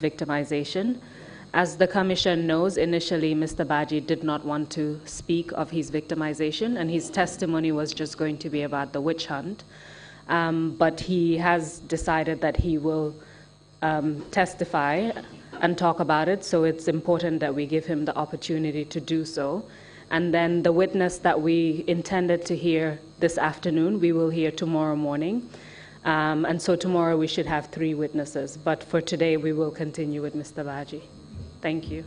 victimization. As the Commission knows, initially Mr. Badjie did not want to speak of his victimization, and his testimony was just going to be about the witch hunt. But he has decided that he will testify and talk about it, so it's important that we give him the opportunity to do so. And then the witness that we intended to hear this afternoon, we will hear tomorrow morning. And so tomorrow we should have 3 witnesses. But for today, we will continue with Mr. Badjie. Thank you.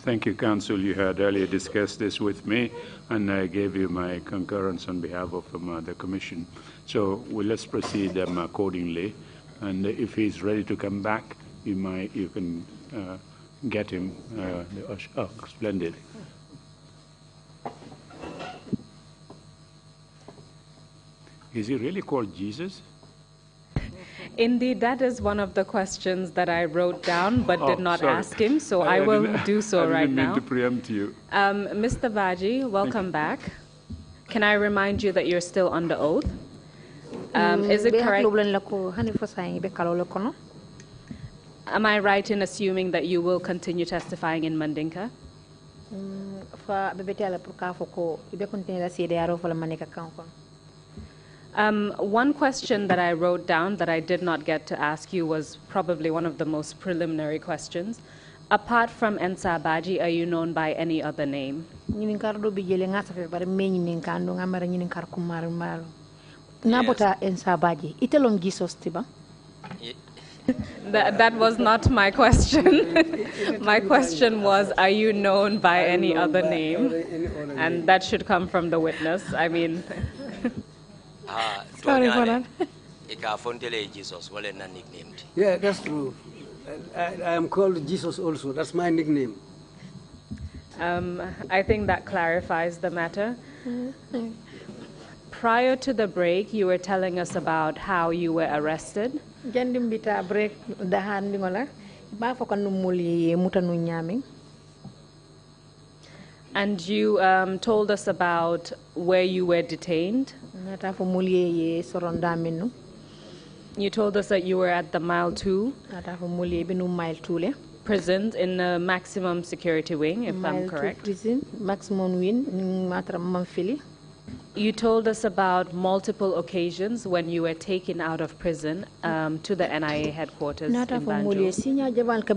Thank you, Council. You had earlier discussed this with me, and I gave you my concurrence on behalf of the Commission. So let's proceed accordingly. And if he's ready to come back, you can get him. Splendid. Is he really called Jesus? Indeed, that is one of the questions that I wrote down but did not ask him, so I will do so right now. I didn't mean to preempt you. Mr. Badjie, welcome back. Can I remind you that you're still under oath? Is it correct? Am I right in assuming that you will continue testifying in Mandinka? One question that I wrote down that I did not get to ask you was probably one of the most preliminary questions. Apart from Ensa Badjie, are you known by any other name? That was not my question. My question was, are you known by any other name? And that should come from the witness. I mean... Sorry for that. Yeah, that's true. I am called Jesus also. That's my nickname. I think that clarifies the matter. Prior to the break, you were telling us about how you were arrested. And you told us about where you were detained. You told us that you were at the Mile 2 prison in the maximum security wing, if I'm correct. You told us about multiple occasions when you were taken out of prison to the NIA headquarters in Banjul.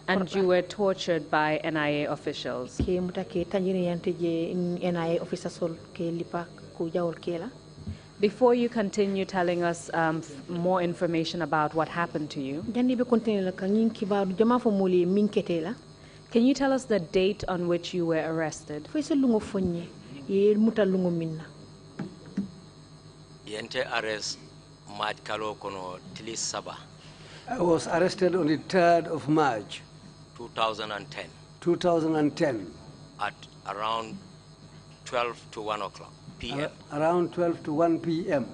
And you were tortured by NIA officials. Before you continue telling us more information about what happened to you, can you tell us the date on which you were arrested? I was arrested on the 3rd of March. 2010. 2010. At around 12 to 1 o'clock p.m. Around 12 to 1 p.m.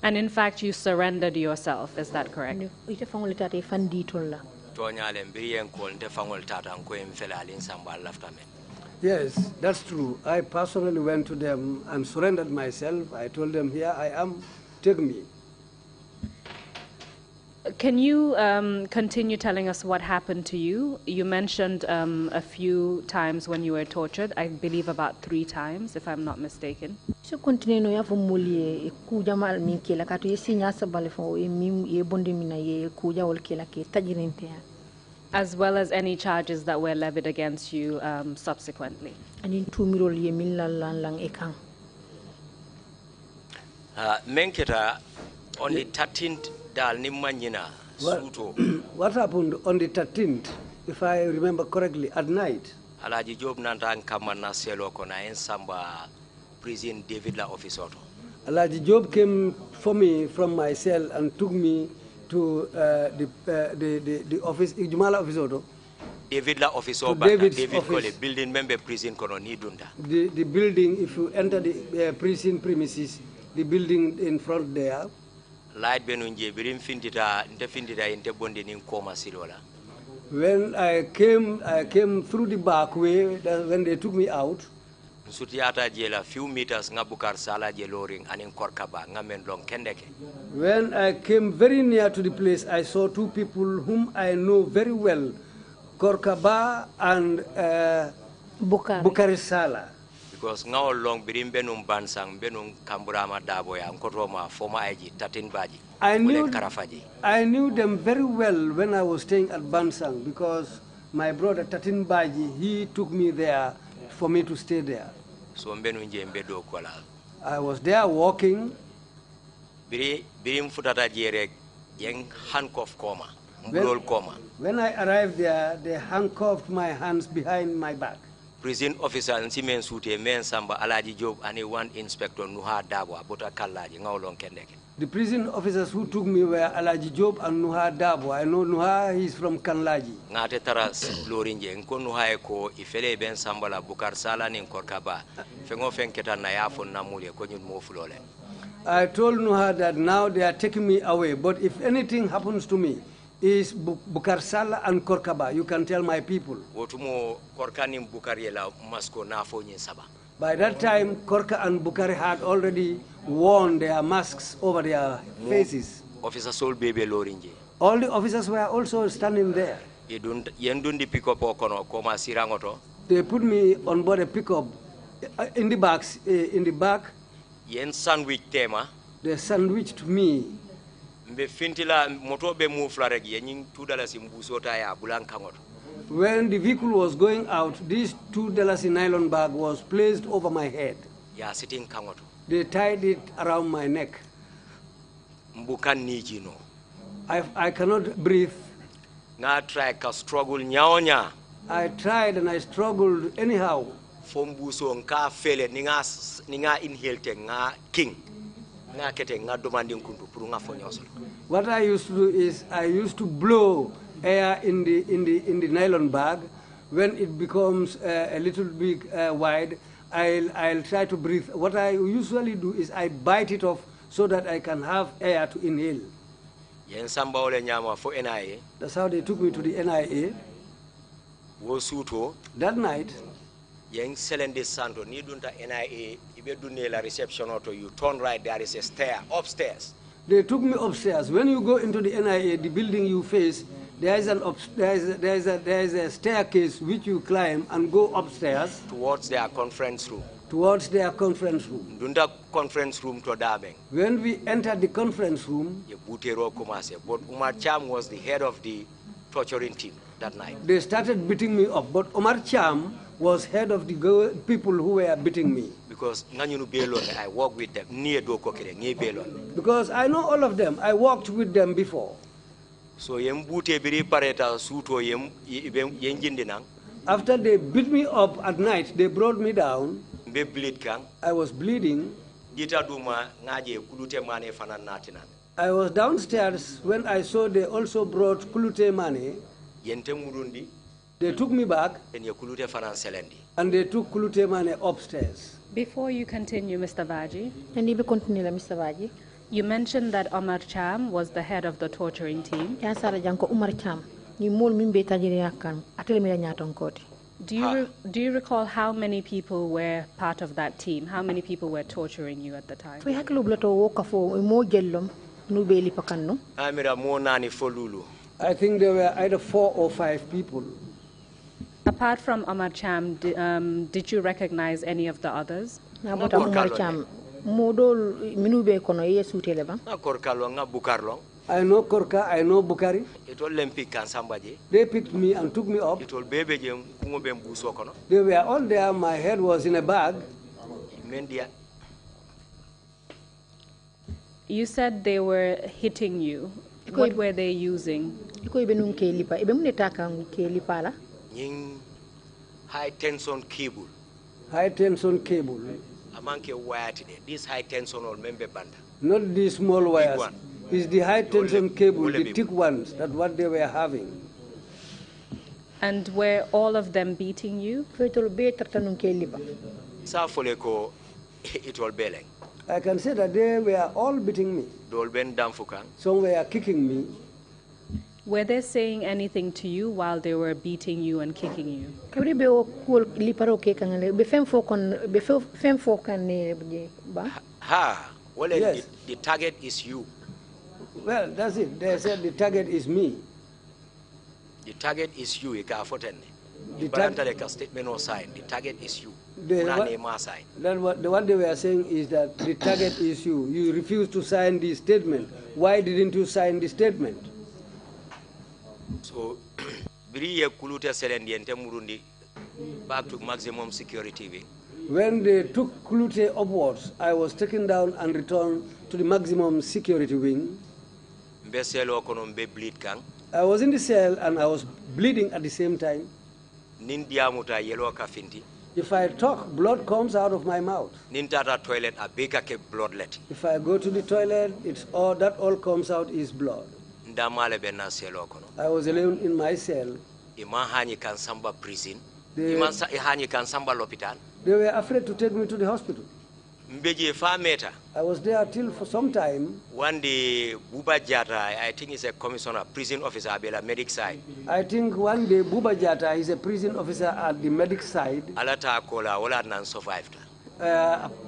And in fact, you surrendered yourself, is that correct? Yes, that's true. I personally went to them and surrendered myself. I told them, here I am, take me. Can you continue telling us what happened to you? You mentioned a few times when you were tortured, I believe about 3 times, if I'm not mistaken. As well as any charges that were levied against you subsequently. Menketa, on the 13th, what happened on the 13th, if I remember correctly, at night? Alaji Job Nandan Kamana Selo Kona Ensamba prison David La Office Auto. Alaji Job came for me from my cell and took me to the office, Jumala Office Auto. David La Office Auto, David Cole, building member prison Kono Nidunda. The building, if you enter the prison premises, the building in front there. Light benunje birim findita inte bonde nin koma silola. When I came through the back way, when they took me out. Sutiata jela few meters nga Bukar Sala jeloring anin Korkaba nga men long kendeke. When I came very near to the place, I saw two people whom I know very well, Korkaba and Bukari Sala. Because nga long birim benum bansang benum kamburama daboya nkotoma former IG Tatin Badjie. I knew them very well when I was staying at Bansang because my brother Tatin Badjie, he took me there for me to stay there. So I was there walking. Birim futata jere yeng handcuff koma. When I arrived there, they handcuffed my hands behind my back. Prison officer and Simen Sute men samba alaji job and one inspector Nuha Dabo abota kallaji ngawlon kendeke. The prison officers who took me were Alaji Job and Nuha Dabo. I know Nuha, he's from Kanlaji. Ngate tara lorinje nko Nuha ko ifele ben sambala Bukar Sala nin Korkaba. Fengo fenketa na yafo namule ko nyun mo fulole. I told Nuha that now they are taking me away, but if anything happens to me, is Bukar Sala and Korkaba. You can tell my people. Wotumo Korkanim Bukariela masko nafo nyin saba. By that time, Korka and Bukari had already worn their masks over their faces. Officer Sol Bebe Lorinje. All the officers were also standing there. Yendundi pickup okono koma sirangoto. They put me on board a pickup in the back. Yen sandwich tema. They sandwiched me. Mbe fintila moto be mu flareg yenying $2 imbusota ya bulankangoto. When the vehicle was going out, this $2 in nylon bag was placed over my head. Ya sitting kangoto. They tied it around my neck. Mbukan nijino. I cannot breathe. Na try ka struggle nyaonya. I tried and I struggled anyhow. Fombuso nka fele ninga inhale te nga king. Nga kete nga demanding kundu puru nga fonyosol. What I used to do is I used to blow air in the nylon bag. When it becomes a little bit wide, I'll try to breathe. What I usually do is I bite it off so that I can have air to inhale. That's how they took me to the NIA. That night, you turn right, there is a stair upstairs. They took me upstairs. When you go into the NIA, the building you face, there is a staircase which you climb and go upstairs. Towards their conference room. Towards their conference room. Dunda conference room to Dabeng. When we entered the conference room, but Umar Cham was the head of the torturing team that night. They started beating me up, but Omar Cham was head of the people who were beating me. Because I worked with them near Dokokere. Because I know all of them. I worked with them before. So pareta suto after they beat me up at night, they brought me down. I was bleeding. I was downstairs when I saw they also brought Kulute Mane. They took me back and they took Kulute Mane upstairs. Before you continue, Mr. Badjie, you mentioned that Omar Cham was the head of the torturing team. Do you recall how many people were part of that team? How many people were torturing you at the time? I think there were either 4 or 5 people. Apart from Omar Cham, did you recognize any of the others? I know Korka, I know Bukari. They picked me and took me up. They were all there, my head was in a bag. You said they were hitting you. What were they using? High tension cable. High tension cable. This high tension or member band. Not these small wires. It's the high tension cable, the thick ones, that's what they were having. And were all of them beating you? I can say that they were all beating me. Some were kicking me. Were they saying anything to you while they were beating you and kicking you? Kabri be o kul liparo ke kangale be fem fo kan ne ba. Well, Yes. the target is you. Well, that's it. They said the target is me. The target is you. The The statement or sign. The target is you. What they were saying is that the target is you. You refuse to sign the statement. Why didn't you sign the statement? So, Biriye kulute selendiente murundi back to maximum security wing. When they took Klute upwards, I was taken down and returned to the maximum security wing. Mbeselo kono mbe bleed kang. I was in the cell and I was bleeding at the same time. Nindiamuta yellow kafinti. If I talk, blood comes out of my mouth. Nintata toilet a beka ke bloodlet. If I go to the toilet, that all comes out is blood. Ndamale bena selo kono. I was alone in my cell. Ima hani kan samba prison. Ima hani kan samba l'hopital. They were afraid to take me to the hospital. Mbeje fameta. I was there till for some time. One day, Buba Jata, I think he's a commissioner, prison officer, Abela medic side. I think one day Buba Jata is a prison officer at the medic side. Alata kola, wala nan survived.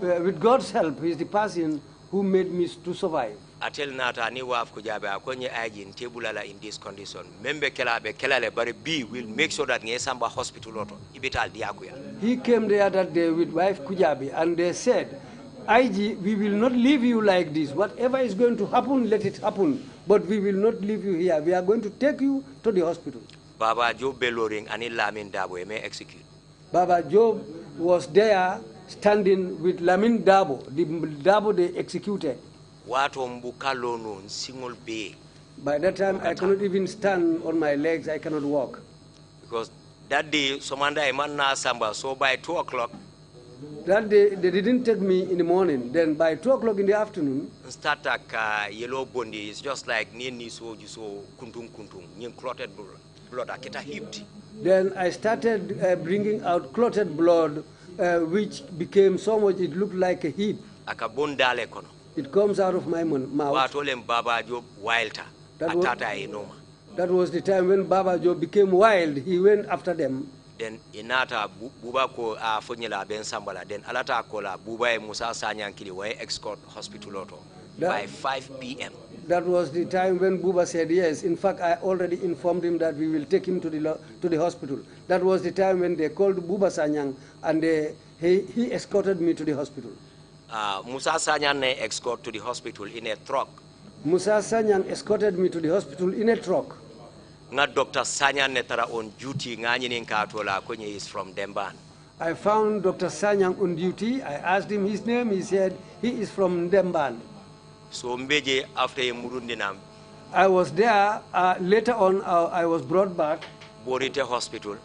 With God's help, he's the person who made me to survive. Atel nata ni waf kujabe akonye aji ntebulala in this condition. Membe kelale bari B will make sure that ngesamba hospital loto ibital diakuya. He came there that day with wife Kujabi and they said, IG, we will not leave you like this. Whatever is going to happen, let it happen. But we will not leave you here. We are going to take you to the hospital. Baba Job Beloring and Lamin Dabo may execute. Baba Job was there standing with Lamin Dabo, the Dabo they executed. Single bay. By that time, I cannot even stand on my legs. I cannot walk. Because that day, Somanda Emanna Samba, so by 2 o'clock, that day, they didn't take me in the morning. Then by 2 o'clock in the afternoon, yellow bondi is just like Nini so kuntung clotted blood, aketa heaped. Then I started bringing out clotted blood, which became so much, it looked like a heap. It comes out of my mouth. That was the time when Baba Joe became wild. He went after them. Then inata buba ko fonyela ben sambala then alata kola buba e Musa Sanyankili wa escort hospital auto by 5 p.m. That was the time when Buba said yes. In fact, I already informed him that we will take him to the hospital. That was the time when they called Buba Sanyang and he escorted me to the hospital. Musa Sanyang escort to the hospital in a truck. Musa Sanyang escorted me to the hospital in a truck. Nga Dr. Sanyang netara on duty ngani ninkatola kwenye is from Demban. I found Dr. Sanyang on duty. I asked him his name. He said he is from Demban. So Mbeje after Murundinam. I was there. Later on, I was brought back. Borite hospital.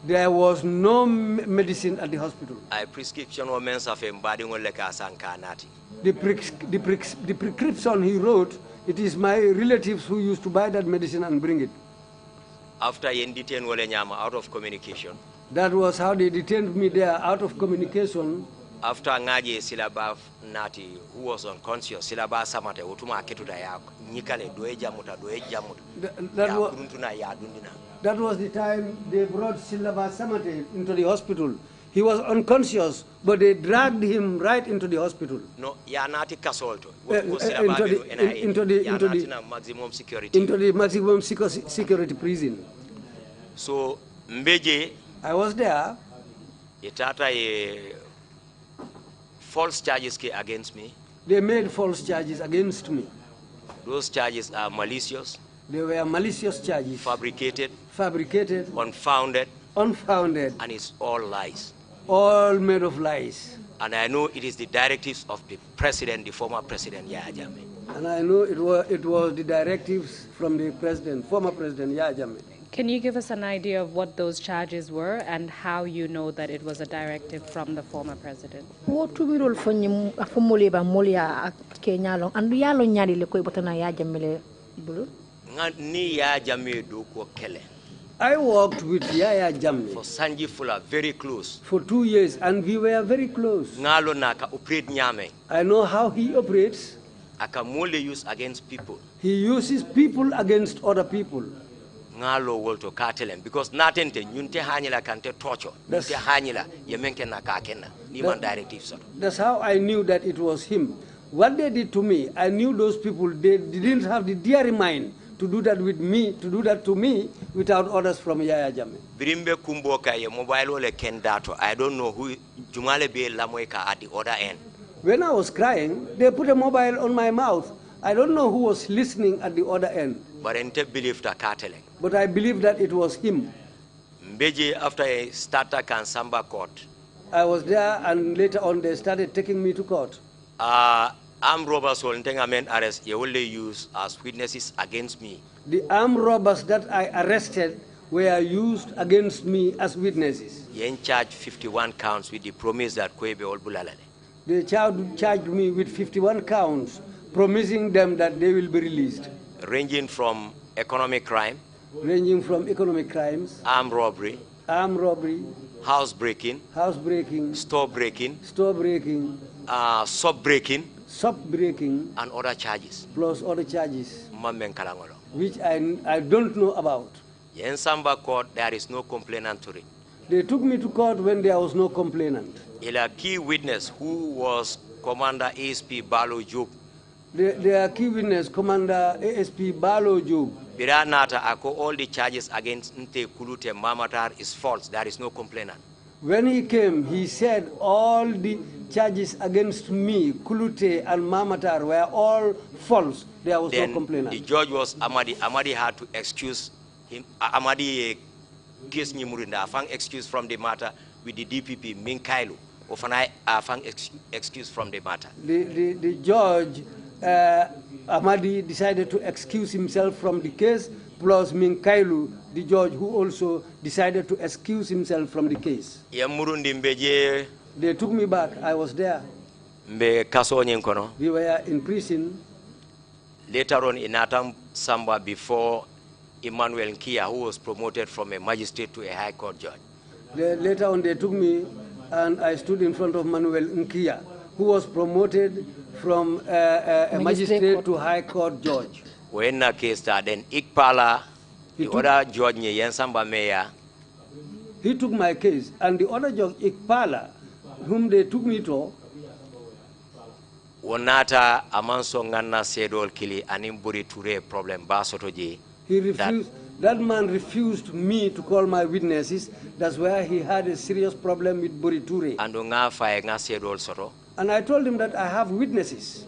There was no medicine at the hospital. I prescription or men's of embodying leka sankanati. The prescription he wrote, it is my relatives who used to buy that medicine and bring it. After detain wole nyama out of communication. That was how they detained me there, out of communication. After ngaje silaba nati who was unconscious silaba samate utuma ketuda ya nyikale doeja muta that was the time they brought Silaba Samate into the hospital. He was unconscious, but they dragged him right into the hospital. No, ya nati kasolto. Into the maximum security. Into the maximum security prison. So Mbeje, I was there. Itata false charges against me. They made false charges against me. Those charges are malicious. They were malicious charges. Fabricated. Unfounded. And it's all lies. All made of lies. And I know it is the directives of the president, the former president Yahya Jammeh. And I know it was the directives from the president, former president Yahya Jammeh. Can you give us an idea of what those charges were and how you know that it was a directive from the former president? What to be roll for you Molia Kenyalong and Yalo Nyadi Lekoi Botana Yajamele Bulu? Ni Yahya Jammeh do ko kele. I worked with Yahya Jammeh for Sanji Fula, very close. For 2 years, and we were very close. Ngalo naka operate nyame. I know how he operates. akamole use against people. He uses people against other people. Ngalo wolto katelem because natente nyunte hanyila kante torture. Nyunte hanyila yemenke na kakena. Niman directive sort. That's how I knew that it was him. What they did to me, I knew those people, they didn't have the daring mind to do that with me, to do that to me without orders from Yaya Jammeh. Birimbe kumboka ye mobile ole kendato. I don't know who Jumale be lamoika at the other end. When I was crying, they put a mobile on my mouth. I don't know who was listening at the other end. But ente believed a carteling. But I believe that it was him. Mbeji after a starter can samba court. I was there and later on they started taking me to court. Armed robbers will men arrest, you only use as witnesses against me. The armed robbers that I arrested were used against me as witnesses. You in charge 51 counts with the promise that Kwebe ol bulalale. They charged me with 51 counts, promising them that they will be released. Ranging from economic crime, armed robbery, house breaking, store breaking, sub breaking, and other charges. Plus other charges, which I don't know about. In Samba court, there is no complainant to it. They took me to court when there was no complainant. A key witness who was Commander ASP Balo Job. Their key witness, Commander ASP Balo Job. Biranata ako all the charges against Nte Kulute Mamatar is false. There is no complainant. When he came, he said all the charges against me, Kulute and Mamatar, were all false. There was no complainant. The judge was Amadi. Amadi had to excuse him. Amadi case ni murinda afang excuse from the matter with the DPP Minkailu. Ofana afang excuse from the matter. The judge Amadi decided to excuse himself from the case, plus Minkailu, the judge who also decided to excuse himself from the case. They took me back. I was there. We were in prison. Later on in Atam Samba, before Emmanuel Nkia, who was promoted from a magistrate to a high court judge. Later on they took me and I stood in front of Manuel Nkia, who was promoted from a magistrate to high court judge. When that case started, then Ikpala, the other judge, Yensamba Meya. He took my case, and the other judge, Ikpala, whom they took me to, Wonata Amanso Ngana Sedol Kili Animburi Ture problem Basotoji. He refused. That man refused me to call my witnesses. That's why he had a serious problem with Buriture. And I told him that I have witnesses.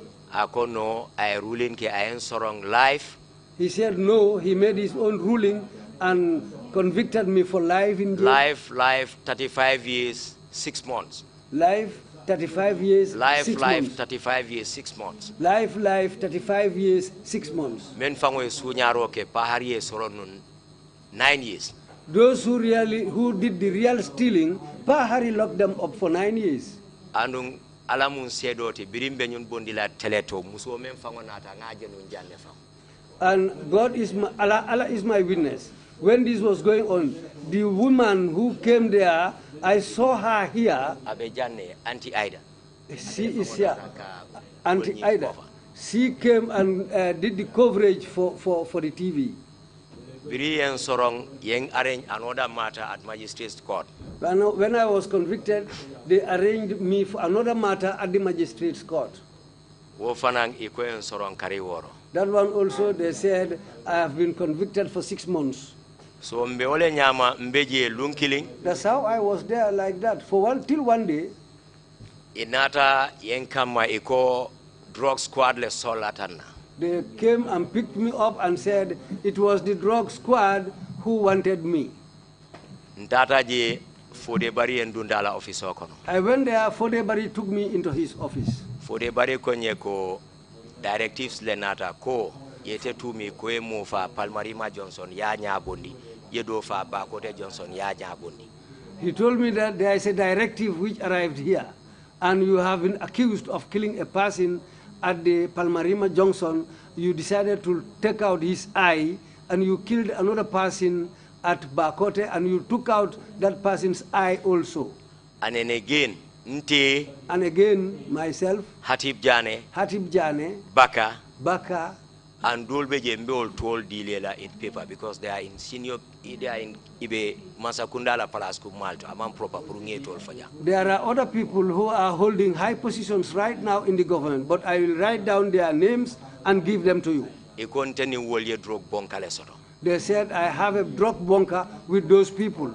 He said no, he made his own ruling and convicted me for life in jail. Life, 35 years, 6 months. Life, 35 years, 6 months. 35 years, 6 months. Life, 35 years, 6 months. Men fango sunyaro ke pahari soronun 9 years. Those who did the real stealing, Pahari locked them up for 9 years. Andung alamun sedote birimbe nyun bondila teleto muso men fango nata ngaje nun janne fango. And God is Allah is my witness. When this was going on, the woman who came there, I saw her here. Abejane, Auntie Ida. She is here. Auntie Ida. She came and did the coverage for the TV. Biri and Sorong Yang arranged another matter at magistrate's court. When I was convicted, they arranged me for another matter at the magistrate's court. Wofanang Iko and Sorong Kariworo. That one also, they said, I have been convicted for 6 months. So mbeole nyama mbeje lunkilling. That's how I was there like that till one day. Inata yenkama iko drug squad le solatana. They came and picked me up and said it was the drug squad who wanted me. Ntata je Fodebari endundala office okono. I went there. Fodebari took me into his office. Fodebari konye ko directives le nata ko yete tumi ko fa Palmarima Johnson ya nyabondi yedo fa Bakote Johnson ya nyabondi. He told me that there is a directive which arrived here, and you have been accused of killing a person at the Palmarima Junction. You decided to take out his eye, and you killed another person at Bakote, and you took out that person's eye also. And then again, Nte. And again, myself, Hatib Jane, Baka, and Dolbe Jembe told Dilela in paper because they are in senior, they are in Ibe Masakundala Palasku Malta, among proper Prunge told Faja. There are other people who are holding high positions right now in the government, but I will write down their names and give them to you. They said I have a drug bunker with those people.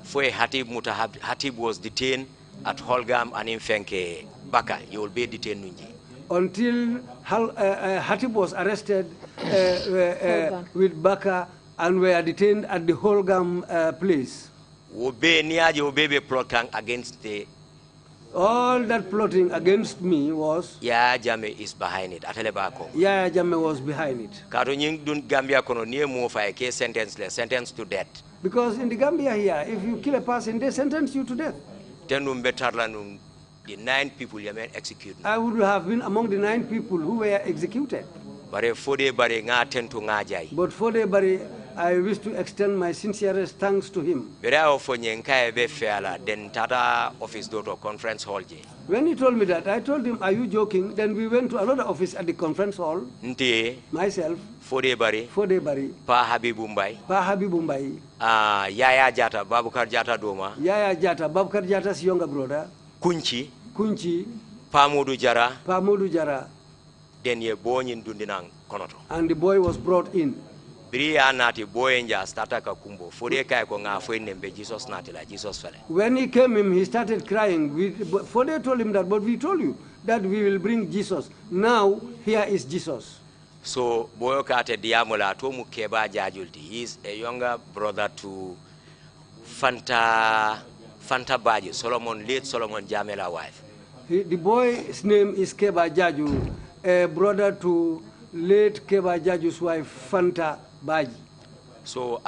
Hatib was detained at Holgam and in Fenke Baka. You will be detained. Until Hatib was arrested with Baka and were detained at the Holgam place. Against the all that plotting against me was Yaya Jammeh is behind it. Yaya Jammeh was behind it. Gambia sentenced to death. Because in the Gambia here, if you kill a person, they sentence you to death. The 9 people you may execute. I would have been among the 9 people who were executed. But Fode Bari, I wish to extend my sincerest thanks to him. When he told me that, I told him, are you joking? Then we went to another office at the conference hall. Myself, Fode Bari, Pa Habibumbai, Yaya Jata, Babukar Jata Doma, Yaya Jata, Babukar Jata's younger brother, Kunchi, Pamodu Jara, then ye born in Dundinang Konoto. And the boy was brought in. When he came in, he started crying. Fode told him that, but we told you that we will bring Jesus. Now, here is Jesus. So, Boyokate Diamola Tomu Keba Jajulti. He is a younger brother to Fanta Badjie, late Solomon Jamela wife. The boy's name is Keba Jaju, a brother to late Keba Jaju's wife, Fanta Badjie. So,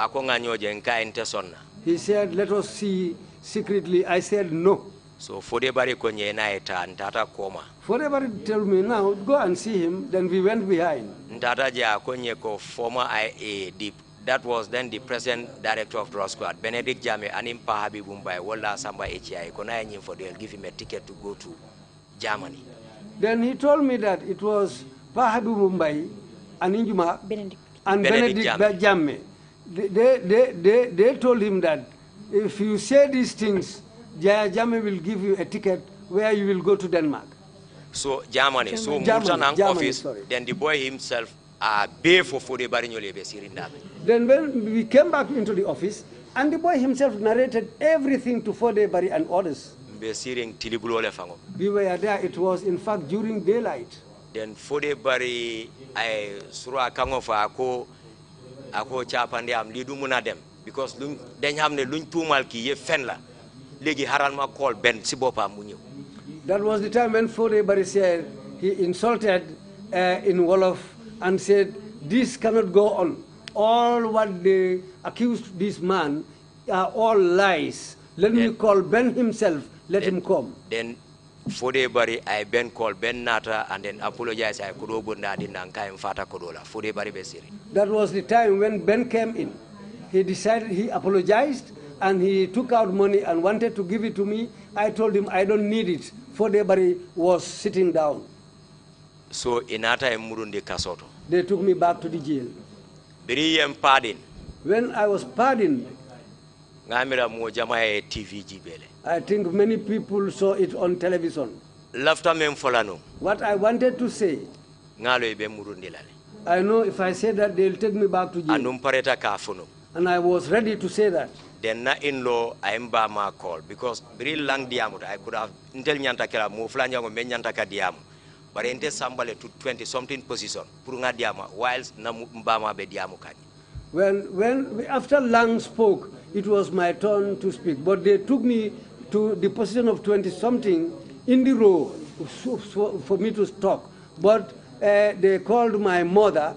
he said, let us see secretly. I said, no. So, Fodebari konye na eta ntata koma. Fodebari told me, now, go and see him. Then we went behind. Ntata ja konye ko former IA, that was then the present director of Trrc Squad, Benedict Jammeh, and Pa Habibumbai, Walla Samba HI, Kona for they'll give him a ticket to go to Germany. Then he told me that it was Pa Habibumbai and Injuma and Benedict Jammeh. They told him that if you say these things, Yaya Jammeh will give you a ticket where you will go to Denmark. So Germany. So Germany, office, sorry. Then the boy himself pay for the Barinyole. Then when we came back into the office, and the boy himself narrated everything to Fode Bari and others. We were there, it was in fact during daylight. Then Fode Bari, I sura kangofa ako chapande am lidu munadem because then have ne luñ tumal ki ye fen la legi haral ma call ben si bopam mu ñew. That was the time when Fode Bari said he insulted in Wolof and said this cannot go on. All what they accused this man are all lies. Let me call Ben himself. Let him come. Then Fode Bari I Ben call Ben Nata and then apologize I could open that in Nanka Fata Kodola. Fode Bari Besiri. That was the time when Ben came in. He decided, he apologized and he took out money and wanted to give it to me. I told him I don't need it. Fode Bari was sitting down. So Inata Murundi Kasoto. They took me back to the jail. Pardon. When I was pardoned, TV I think many people saw it on television. What I wanted to say, I know if I say that, they'll take me back to jail. And I was ready to say that. Then na in-law I am my call because very long diamond I could have intel nyanta kala mo flanya ngo menyanta ka diam. But ente sambale to 20 something position purunga diama whilst na mbama be diamu kani. When after Lang spoke, it was my turn to speak, but they took me to the position of 20 something in the row for me to talk. But they called my mother.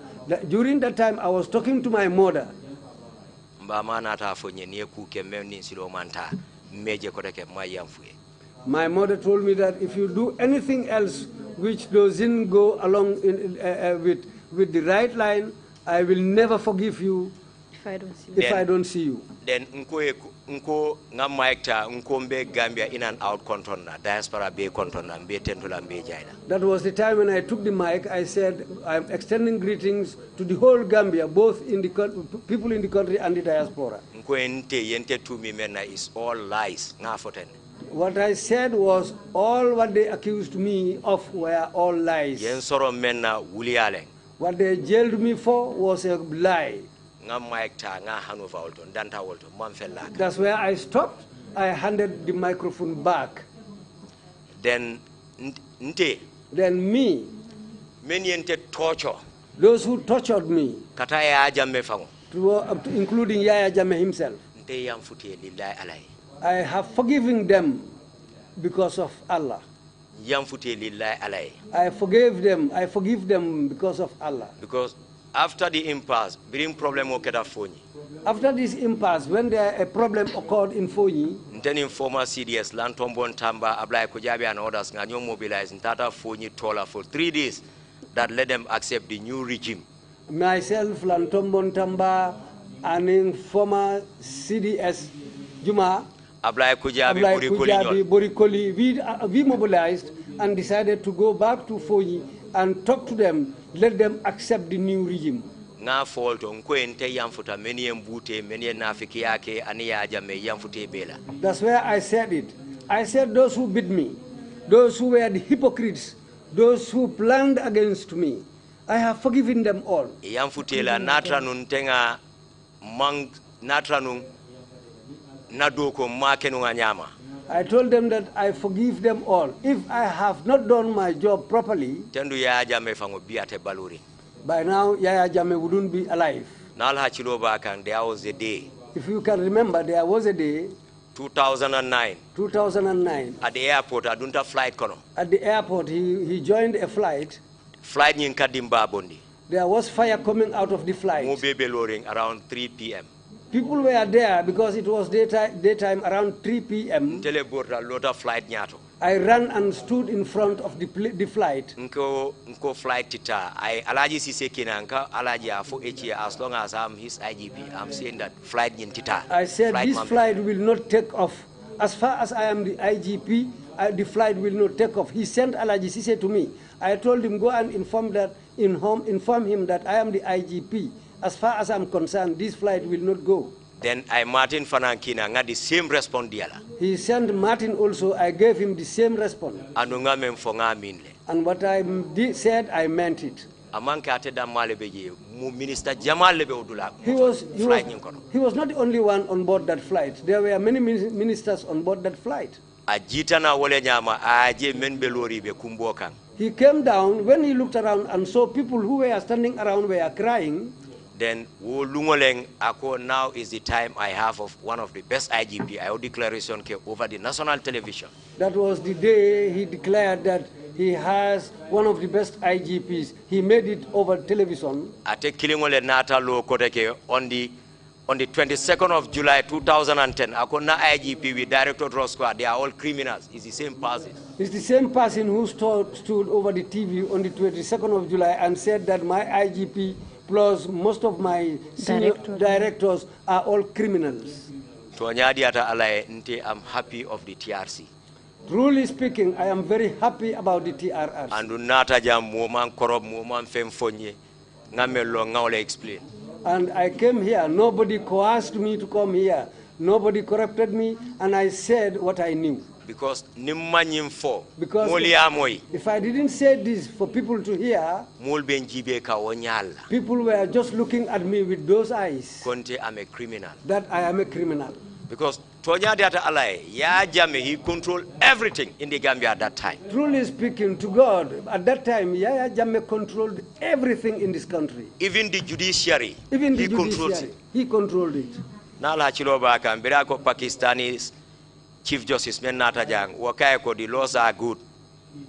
During that time I was talking to my mother. My mother told me that if you do anything else which doesn't go along with the right line, I will never forgive you. If I don't see you. If I don't see you. Then nko nga maikta nko mbe Gambia in and out kontona diaspora be kontona mbe tentula mbe jaida. That was the time when I took the mic. I said, I'm extending greetings to the whole Gambia, both in the people in the country and the diaspora. Nko yente to me mena is all lies nga foten. What I said was all what they accused me of were all lies. Yen soro mena wuliale. What they jailed me for was a lie. That's where I stopped. I handed the microphone back. Then me, torture. Those who tortured me, including Yaya Jammeh himself, I have forgiven them because of Allah. I forgive them because of Allah. Because after the impasse, bring problem after this impasse, when a problem occurred in Fonyi, then in former CDS, Lantombon Tamba, Ablai Kujabi and others, Ganyo mobilized in Tata Fonyi Tola for 3 days that let them accept the new regime. Myself, Lantombon Tamba, and in former CDS Juma, Ablai Kujabi, Borikoli, we mobilized and decided to go back to Fonyi and talk to them, let them accept the new regime. That's where I said it. I said those who beat me, those who were the hypocrites, those who planned against me, I have forgiven them all. I told them that I forgive them all. If I have not done my job properly, by now Yaya Jammeh wouldn't be alive. There was a day. If you can remember, there was a day. 2009. 2009. At the airport, Adunta flight kono. At the airport, he joined a flight. Flight in Kadimba Bondi. There was fire coming out of the flight. Around 3 p.m. People were there because it was daytime around 3 p.m. I ran and stood in front of the flight. Nko flight tita. I alaji sise kinanka alaji afo as long as I'm his IGP. I'm saying that flight yin tita. I said this flight will not take off. As far as I am the IGP, the flight will not take off. He sent Alaji Sise to me. I told him go and inform him that I am the IGP. As far as I'm concerned, this flight will not go. Then I Martin Fanankina got the same response. He sent Martin also. I gave him the same response. And what I said, I meant it. He was not the only one on board that flight. There were many ministers on board that flight. He came down. When he looked around and saw people who were standing around were crying, then now is the time I have of one of the best IGP. I declaration over the national television. That was the day he declared that he has one of the best IGPs. He made it over television. On the 22nd of July 2010, Akona IGP with Director Trrc, they are all criminals. It's the same person. It's the same person who stood over the TV on the 22nd of July and said that my IGP plus most of my senior directors are all criminals. I'm happy of the TRC. Truly speaking, I am very happy about the TRC. And I came here. Nobody coerced me to come here. Nobody corrupted me, and I said what I knew. Because if I didn't say this for people to hear, people were just looking at me with those eyes. I'm a criminal. That I am a criminal. Because he controlled everything in the Gambia at that time. Truly speaking, to God, at that time, Yaya Jammeh controlled everything in this country. Even the judiciary. He controls it. He controlled it. Pakistanis Chief Justice Menatajang, Wakaiko, the laws are good.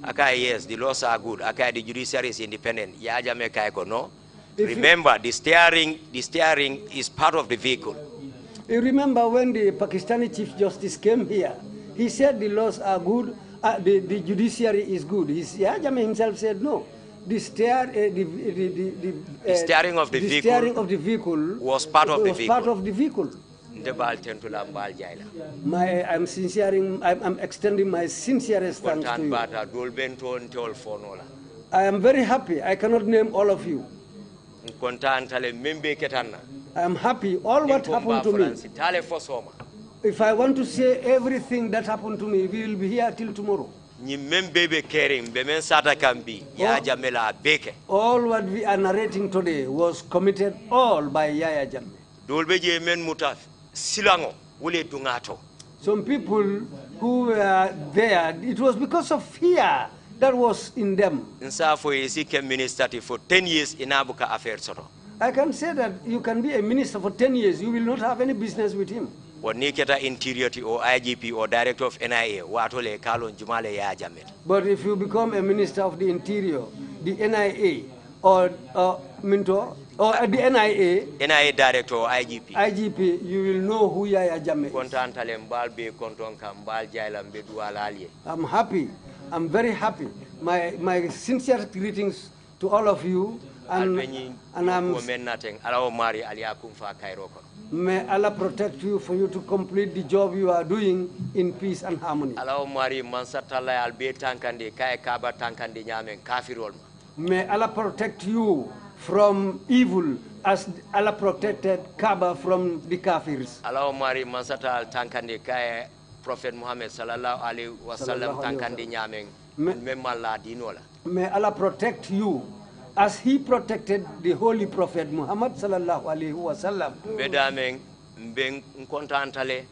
Akai, yes, the laws are good. Akai, the judiciary is independent. Yaja Mekaiko, no. Remember, the steering is part of the vehicle. You remember when the Pakistani Chief Justice came here, he said the laws are good, the judiciary is good. Yaja himself said no. The steering of the vehicle was part of the vehicle. I'm extending my sincerest thanks to you. I am very happy. I cannot name all of you. I am happy. All what happened to me. If I want to say everything that happened to me, we will be here till tomorrow. All what we are narrating today was committed all by Yaya Jammeh. Some people who were there, it was because of fear that was in them. Ensa for minister for 10 years in Abuka affair soto. I can say that you can be a minister for 10 years, you will not have any business with him. Or Niketa Interior or IGP or Director of NIA, Watole Kalon Jumale Ya Jamet. But if you become a minister of the Interior, the NIA, or Minto, or the NIA Director or IGP, you will know who Yaya Jammeh is. I'm happy. I'm very happy. My sincere greetings to all of you. And may Allah protect you for you to complete the job you are doing in peace and harmony. May Allah protect you from evil as Allah protected Kaaba from the Kafirs. Prophet Muhammad sallallahu alaihi wasallam tankandi nyameng memalla dinola. May Allah protect you as He protected the Holy Prophet Muhammad sallallahu alaihi wasallam. Bedameng mbeng kontantale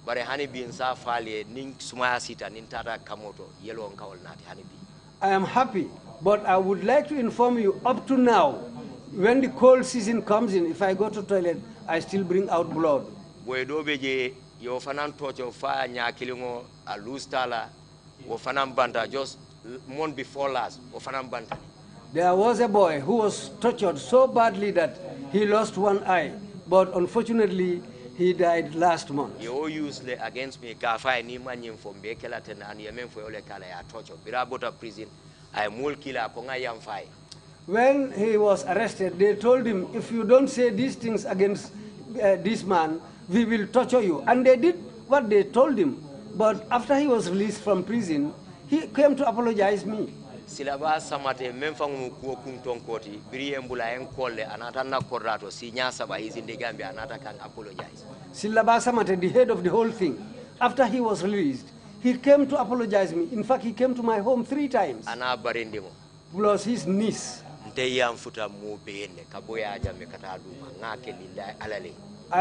bare hani bin sa fale ning sumaya sita nin tata kamoto yelo kawol nati hani bi. I am happy, but I would like to inform you up to now, when the cold season comes in, if I go to toilet, I still bring out blood. Boy do beje yo fanan tocho fa nyakilingo a lustala wo fanan banta just month before last wo fanan banta. There was a boy who was tortured so badly that he lost one eye, but unfortunately he died last month. You use against me ka fa ni manyim from bekela ten and yemen for ole kala ya torture birabota prison I mul killer ko ngayam fai. When he was arrested, they told him, if you don't say these things against this man, we will torture you. And they did what they told him. But after he was released from prison, he came to apologize me. Silaba samate memfangu kuo kuntonkoti biriembula enkolle anata na korato si nyasaba is in the Gambia anata can apologize. Silaba samate, the head of the whole thing, after he was released, he came to apologize me. In fact, he came to my home 3 times. Ana barindimo. Plus his niece. I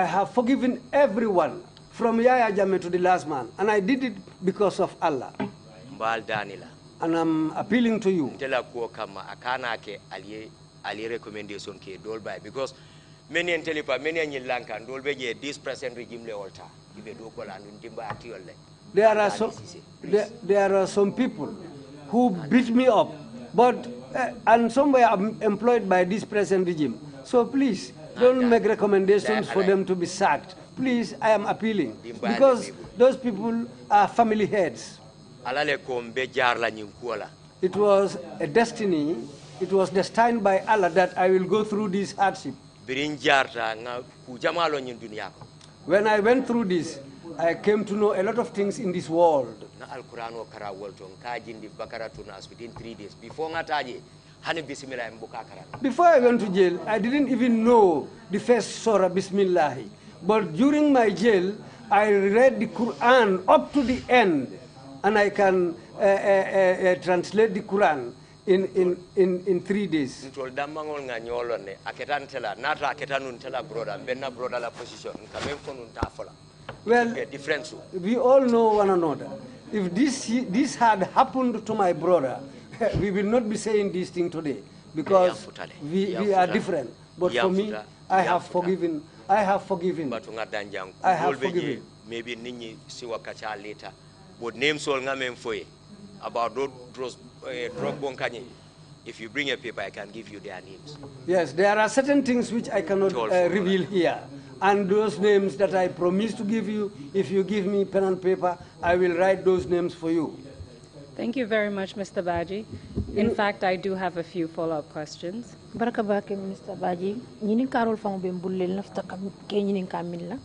have forgiven everyone from Yaya Jammeh to the last man, and I did it because of Allah. And I'm appealing to you. Because many in Telepa, many in Lanka, and Dolbe, this present regime leolta. There are some people who beat me up, but and some were employed by this present regime. So please, don't make recommendations for them to be sacked. Please, I am appealing. Because those people are family heads. It was a destiny, it was destined by Allah that I will go through this hardship. When I went through this, I came to know a lot of things in this world. Within 3 days. Before I went to jail, I didn't even know the first Surah Bismillah. But during my jail, I read the Quran up to the end, and I can translate the Quran in 3 days. Well, we all know one another. If this had happened to my brother, we will not be saying this thing today, because we are different. But for me, I have forgiven. I have forgiven. I have forgiven. Maybe Nini Siwakacha later. But names all ngamen foye about those drug bonkani. If you bring a paper, I can give you their names. Yes, there are certain things which I cannot reveal here. And those names that I promise to give you, if you give me pen and paper, I will write those names for you. Thank you very much, Mr. Badjie. In fact, I do have a few follow-up questions. Baraka bake Mr. Badjie, ñinin karol fango be bullel nafta kam ke ñinin kamilla.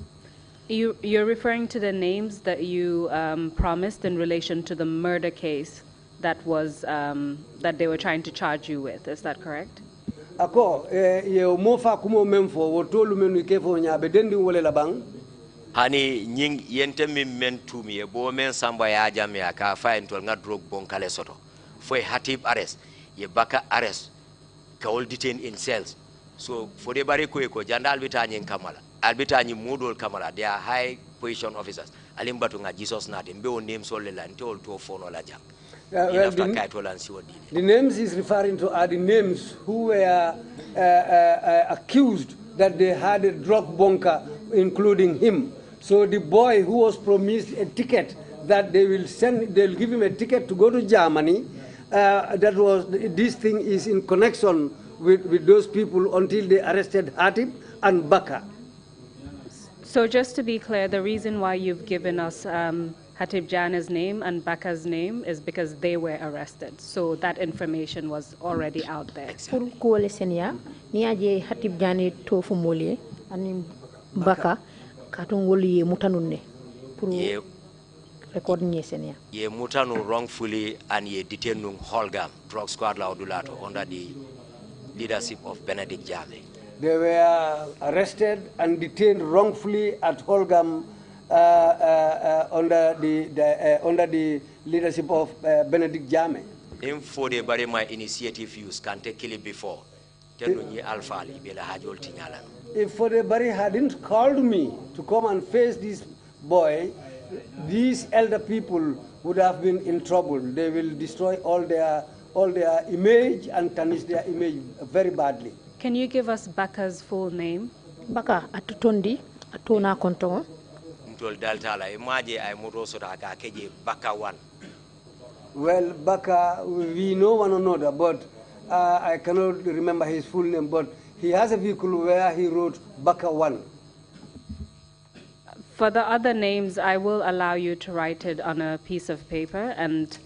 You're referring to the names that you promised in relation to the murder case that was that they were trying to charge you with. Is that correct? Ako ye mo fa kumo memfo wo tolu menu ke fo nyaabe dendi wole la bang. Hani nying yente mi men tumi e bo men samba ya jam ya ka fa en tol nga drog bon kale soto. For hatib arrest, ye baka arrest, ka all detained in cells. So for the bari ko janda albita nyin kamala. Albita nyi modol kamala, they are high position officers. Alimbatu nga Jesus nati mbe o names all la ntol to fono la jam. Well, the names he's referring to are the names who were accused that they had a drug bunker, including him. So the boy who was promised a ticket that they'll give him a ticket to go to Germany. This thing is in connection with those people until they arrested Hatib and Baka. So just to be clear, the reason why you've given us Hatib Jana's name and Baka's name is because they were arrested. So that information was already out there. Pour ko senia ni aje Hatib Jani to fu molie ani Baka katon woli mutanunne pour record ni senia. Ye mutanu wrongfully and ye detained Holgam drug squad laudulato under the leadership of Benedict Jame. They were arrested and detained wrongfully at Holgam under the leadership of Benedict Jame. In for the bari my initiative use can take kill it before. If for the bari hadn't called me to come and face this boy, these elder people would have been in trouble. They will destroy all their image and tarnish their image very badly. Can you give us Baka's full name? Baka atutondi atona konto. Well, Baka, we know one another, but I cannot remember his full name, but he has a vehicle where he wrote Baka 1. For the other names, I will allow you to write it on a piece of paper, and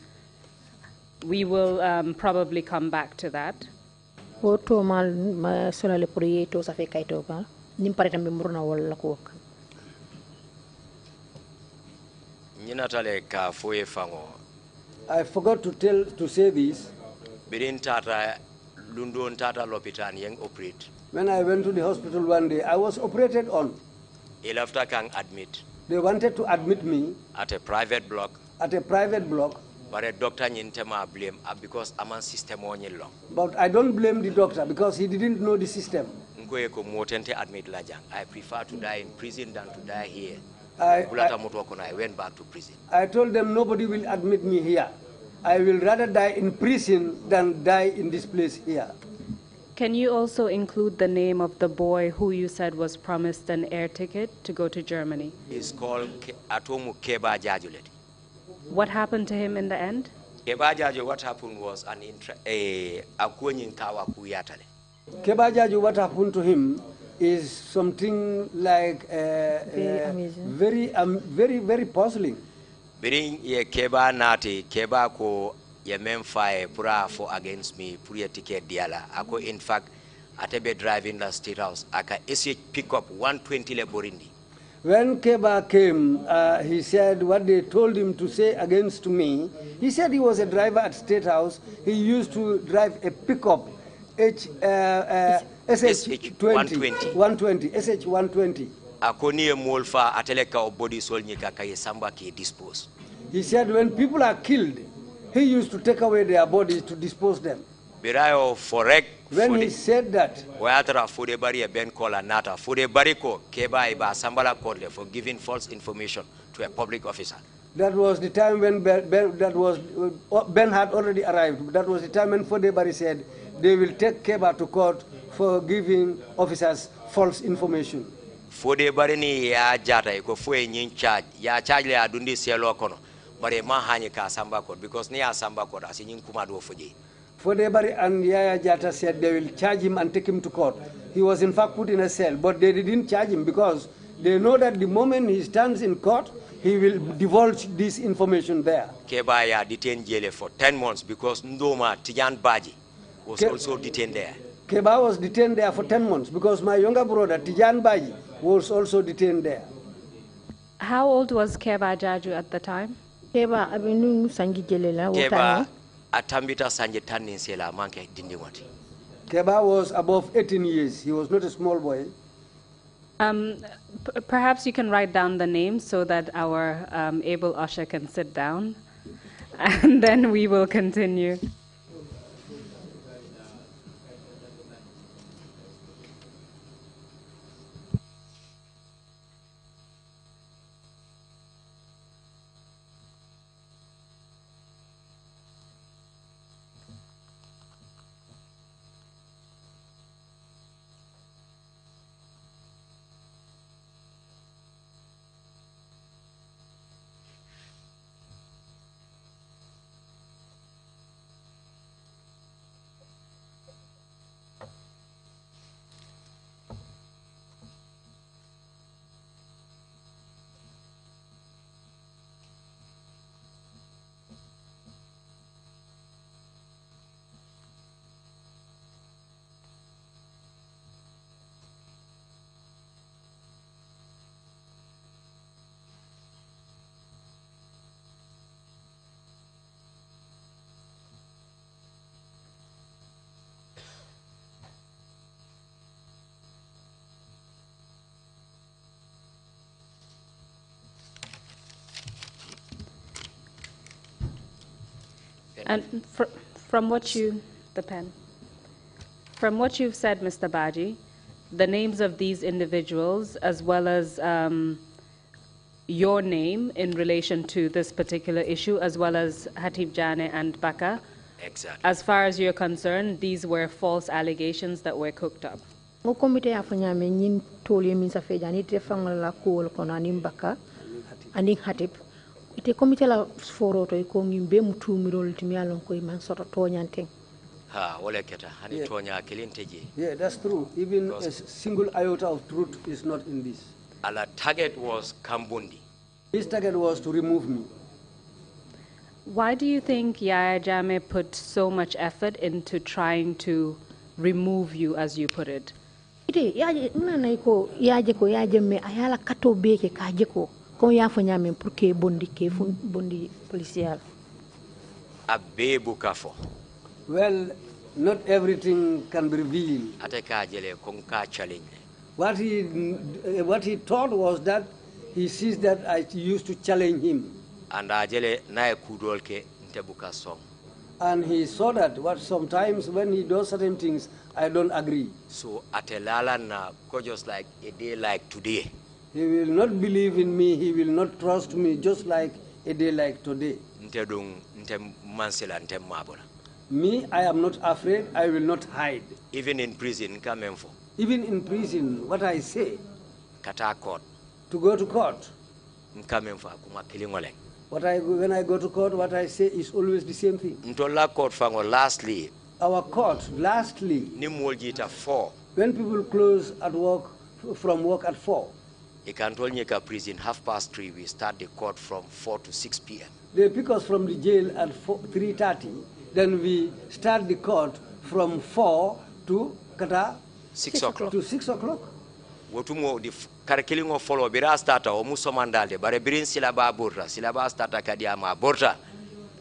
we will probably come back to that. Oto mal solale proyecto sa fe kaito ba nim pare tambe murna wala ko nyinatale ka foye fango. I forgot to say this. Birin tata Lundon tata lopitan yang operate. When I went to the hospital one day, I was operated on. Elafta kang admit. They wanted to admit me at a private block. At a private block. But a doctor nyintema blame because aman system onyelo. But I don't blame the doctor because he didn't know the system. Ngoye ko motente admit lajang. I prefer to die in prison than to die here. I went back to prison. I told them nobody will admit me here. I will rather die in prison than die in this place here. Can you also include the name of the boy who you said was promised an air ticket to go to Germany? He's called Atomu Keba Jajulet. What happened to him in the end? Keba Jaju, what happened was Keba Jaju, what happened to him is something like very amazing. Very puzzling. Bring ye Keba Nati, Keba ko ye memfae pura for against me, pura ticket diala. Ako in fact, atebe driving the state house. Aka SH pick up 120 le Borindi. When Keba came, he said what they told him to say against me. He said he was a driver at State House. He used to drive a pickup, SH120. 120, SH120. Akoni molfa ateleka obody solnyika kaye samba ki dispose. He said when people are killed, he used to take away their bodies to dispose them. Birayo forek. When he said that, Ben Kola Nata, Bariko, Keba Iba Sambala Kodle for giving false information to a public officer. That was the time when Ben had already arrived. That was the time when Fodebari said they will take Keba to court for giving officers false information. Fodebari ni ya jata iko fue nyin charge ya charge le adundi selo kono bare ma hanyi ka samba court because ni ya samba court asinyin kuma do foje. Fodebari and Yaya Jata said they will charge him and take him to court. He was in fact put in a cell, but they didn't charge him because They know that the moment he stands in court, he will divulge this information there. Keba ya detained jail for 10 months because Ndoma Tijan Badjie was also detained there. Keba was detained there for 10 months because my younger brother, Tijan Badjie, was also detained there. How old was Keba Jaju at the time? Keba abinu sangi jelela Keba atambita sanje tanin sela manke dindiwati. Keba was above 18 years. He was not a small boy. Perhaps you can write down the names so that our able usher can sit down, and then we will continue. And from what you've said, Mr. Badjie, the names of these individuals, as well as your name in relation to this particular issue, as well as Hatib Jane and Baka, exactly. As far as you're concerned, these were false allegations that were cooked up. Mo komite afanya me nyin tole min sa fejani te fangala ko kono anim Baka aning Hatib. Ite komite la foro to ko ngimbe mutu mirol timialon ko man soto toñanteng. Ha wala keta hani tonya kelinteje. Yeah, that's true. Even a single iota of truth is not in this. Our target was Kambundi. His target was to remove me. Why do you think Yaya Jammeh put so much effort into trying to remove you, as you put it? Ite yaje nana ko yaje me ayala kato beke kaje ko ya fanya men pour que bondi policial. Abebu kafo. Well, not everything can be revealed. Ateka jele konka challenge. What he thought was that he sees that I used to challenge him. And ajele nae kudolke ntebuka song. And he saw that sometimes when he does certain things, I don't agree. So atelala na go just like a day like today. He will not believe in me, he will not trust me, just like a day like today. Me, I am not afraid, I will not hide. Even in prison, even in prison, what I say, Kata court. To go to court, when I go to court, what I say is always the same thing. Lastly, our court, lastly, when people close at work, from work at 4, prison 3:30, we start the court from 4 to 6 p.m. They pick us from the jail at 3:30. Then we start the court from 4 to 6 o'clock. To 6 o'clock. Wotumo the curriculum of follow bira starta o musomandalde bare birin silaba borta silaba starta kadiama borta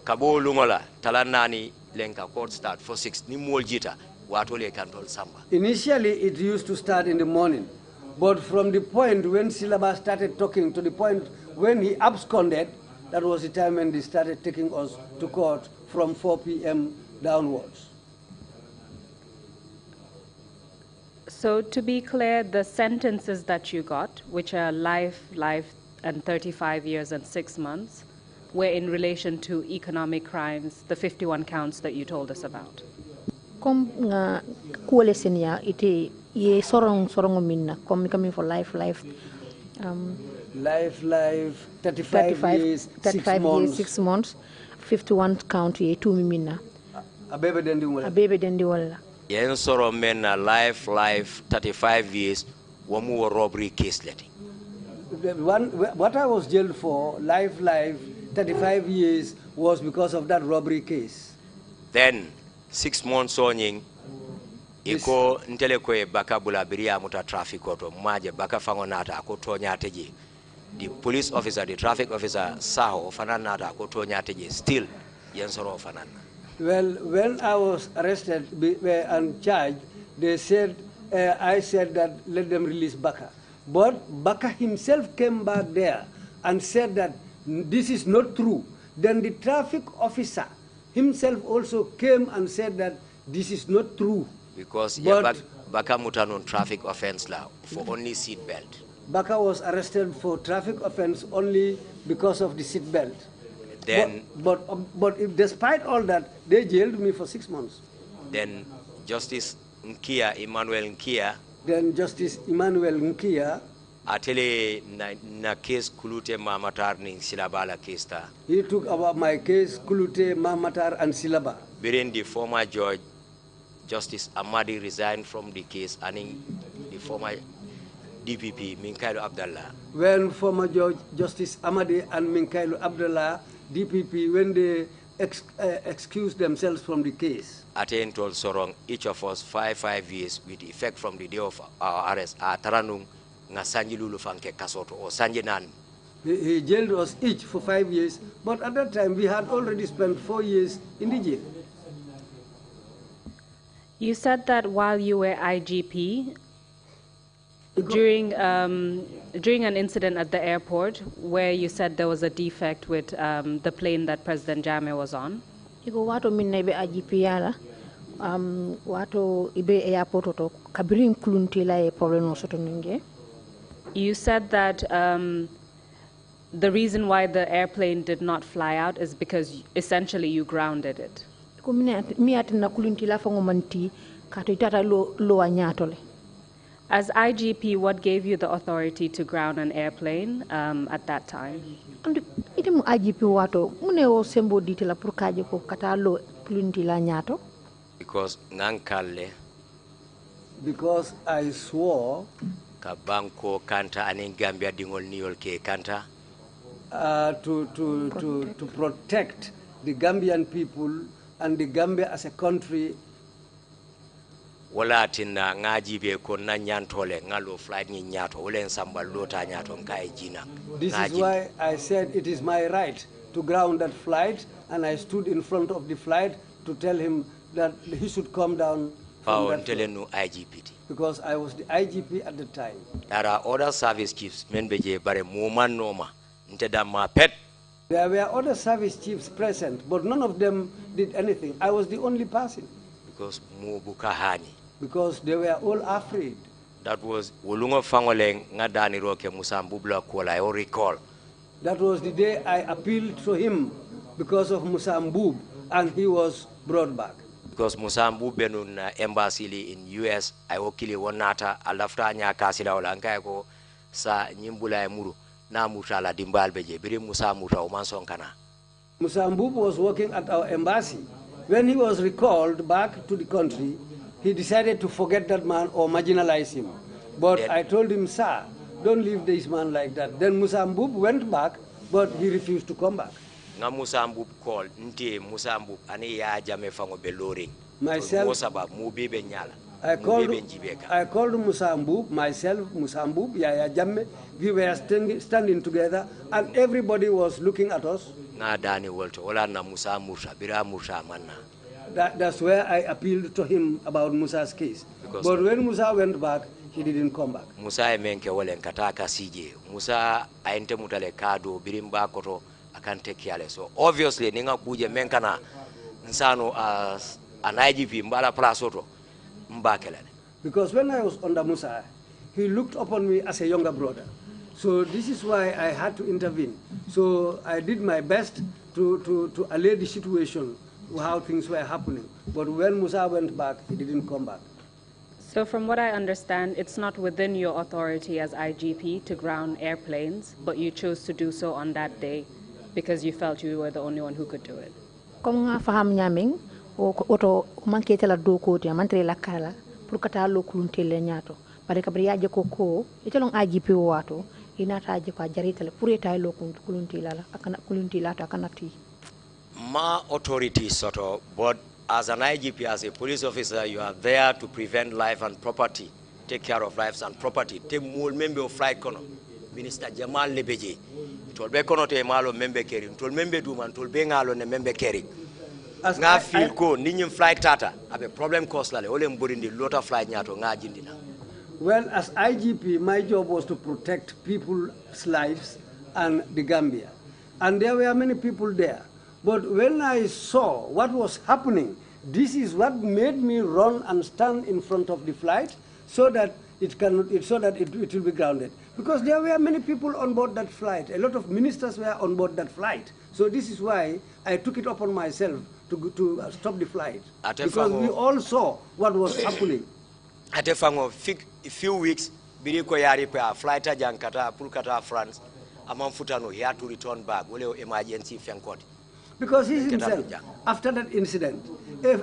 kabo lungola talanani lenka court start for 6 ni moljita watole kantol samba. Initially it used to start in the morning. But from the point when Silaba started talking to the point when he absconded, that was the time when they started taking us to court from 4 p.m. downwards. So to be clear, the sentences that you got, which are life, and 35 years and 6 months, were in relation to economic crimes, the 51 counts that you told us about. Ye sorong minna coming for life 35 years 6 months 51 count ye 2 minna abebe dendi wala yen soro men life 35 years wamu robbery case leti what I was jailed for, life, 35 years, was because of that robbery case. Then 6 months on iko ntele ko baka bulabiria muta traffic auto maje baka fangonata ko tonyate the police officer, the traffic officer saho fananata ko tonyate still yensoro fanana. Well, when I was arrested and charged, they said, I said that let them release Baka. But Baka himself came back there and said that this is not true. Then the traffic officer himself also came and said that this is not true. Because Baka mutanon traffic offense law for only seat belt. Baka was arrested for traffic offense only because of the seat belt. Then, but despite all that, they jailed me for 6 months. Then Justice Emmanuel Nkia. Then Justice Emmanuel Nkia. Atele na case kulute mamatar ning silabala case ta. He took about my case kulute mamatar and silaba. Wherein the former judge Justice Amadi resigned from the case, and the former DPP Minkailu Abdallah. When former Judge Justice Amadi and Minkailu Abdallah, DPP, when they excused themselves from the case. Aten told Sorong, each of us 5 years with effect from the day of our arrest. Ataranung nga sanji lulu fanke kasoto or sanji nan. He jailed us each for 5 years, but at that time we had already spent 4 years in the jail. You said that while you were IGP, during an incident at the airport where you said there was a defect with the plane that President Jammeh was on. Iko wato minna ibe IGP yala wato ibe airport to kabirin kulunti la e problem soto ninge. You said that the reason why the airplane did not fly out is because essentially you grounded it. Iko mi atina kulunti la fango manti kato itata lo anyatole. As IGP, what gave you the authority to ground an airplane at that time? Ite mu IGP wato mune o sembo ditela pour kaje ko katalo plunti la nyato. Because ngankale. Because I swore. Ka banko kanta aning Gambia dingol niol ke kanta. To protect the Gambian people and the Gambia as a country. Wala tina ngaji be ko na nyantole ngalo flight ni nyato wala nsamba lota nyato nkai jina. This is why I said it is my right to ground that flight, and I stood in front of the flight to tell him that he should come down from that IGP. Because I was the IGP at the time. There are other service chiefs men beje bare muman noma nteda ma pet. There were other service chiefs present, but none of them did anything. I was the only person. Because mubukahani. Because they were all afraid. That was Wolungo Fangoleng Ngadani Roke Musambubla Kuala, I recall. That was the day I appealed to him because of Musambub, and he was brought back. Because Musambub benun embassy in US, I okili wanata alafta nya kasila olanka ko sa nyimbula emuru na mutala dimbalbeje biri Musa muta umansonkana. Musambub was working at our embassy. When he was recalled back to the country, he decided to forget that man or marginalize him. But I told him, sir, don't leave this man like that. Then Musambub went back, but he refused to come back. Nga Musambub called, nti Musambub ane ya jame fango belori. Myself, I called Musambub, myself, Musambub, Yaya Jamme. We were standing together, and everybody was looking at us. That's where I appealed to him about Musa's case. But when Musa went back, he didn't come back. Musa menke wale nkataka CJ. Musa aente mutale kado birimba koto akante kiale. So obviously ninga kuje menkana nsano as an IGP mbala plasoto mbakelane. Because when I was under Musa, he looked upon me as a younger brother. So this is why I had to intervene. So I did my best to allay the situation, how things were happening. But when Musa went back, he didn't come back. So from what I understand, it's not within your authority as IGP to ground airplanes, but you chose to do so on that day because you felt you were the only one who could do it. Comme nga faham nyaming oto manke tela do ko ti mantre la kala pour kata lo kulunte le nyato bare kabri yaje ko ko e telon IGP wato inata je ko jaritale pour eta lo kulunti la ta kanati Ma authority soto, but as an IGP, as a police officer, you are there to prevent life and property, take care of lives and property. Te mul member of flight kono, Minister Jamal Lebeje, tolbe kono te malo member keri, tol member duman, tolbe ngalo ne member keri. Nga feel ko ninyim flight tata, abe problem cost lale, ole mburindi lota flight nyato nga jindina. Well, as IGP, my job was to protect people's lives and the Gambia. And there were many people there. But when I saw what was happening, this is what made me run and stand in front of the flight so that it will be grounded. Because there were many people on board that flight. A lot of ministers were on board that flight. So this is why I took it upon myself to stop the flight. Because we all saw what was happening. At a few weeks, Biriko Yari per flight Jankata, Pulkata, France, Amam Futano, he had to return back, emergency Fiancot. Because he himself, after that incident,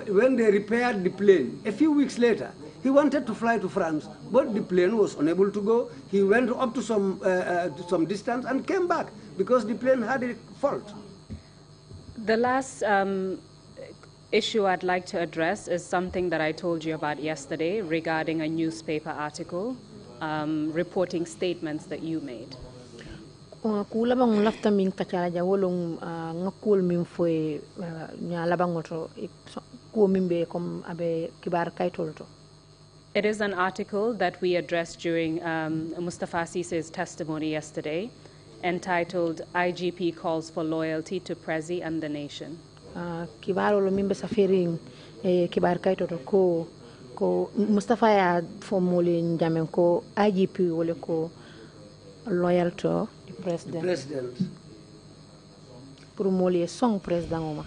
when they repaired the plane, a few weeks later, he wanted to fly to France, but the plane was unable to go. He went up to some distance and came back because the plane had a fault. The last issue I'd like to address is something that I told you about yesterday regarding a newspaper article reporting statements that you made. Kula bang lafta min kacala ja wolong ngakul min foi nya labangoto ko mimbe kom abe kibar kaitolto. It is an article that we addressed during Mustafa Cisse's testimony yesterday, entitled IGP Calls for Loyalty to Prezi and the Nation. Kibaro lo mimbe safiring kibar kaitolto ko Mustafa ya formule njamen ko IGP wole ko loyal to the president. The president. Promole song president.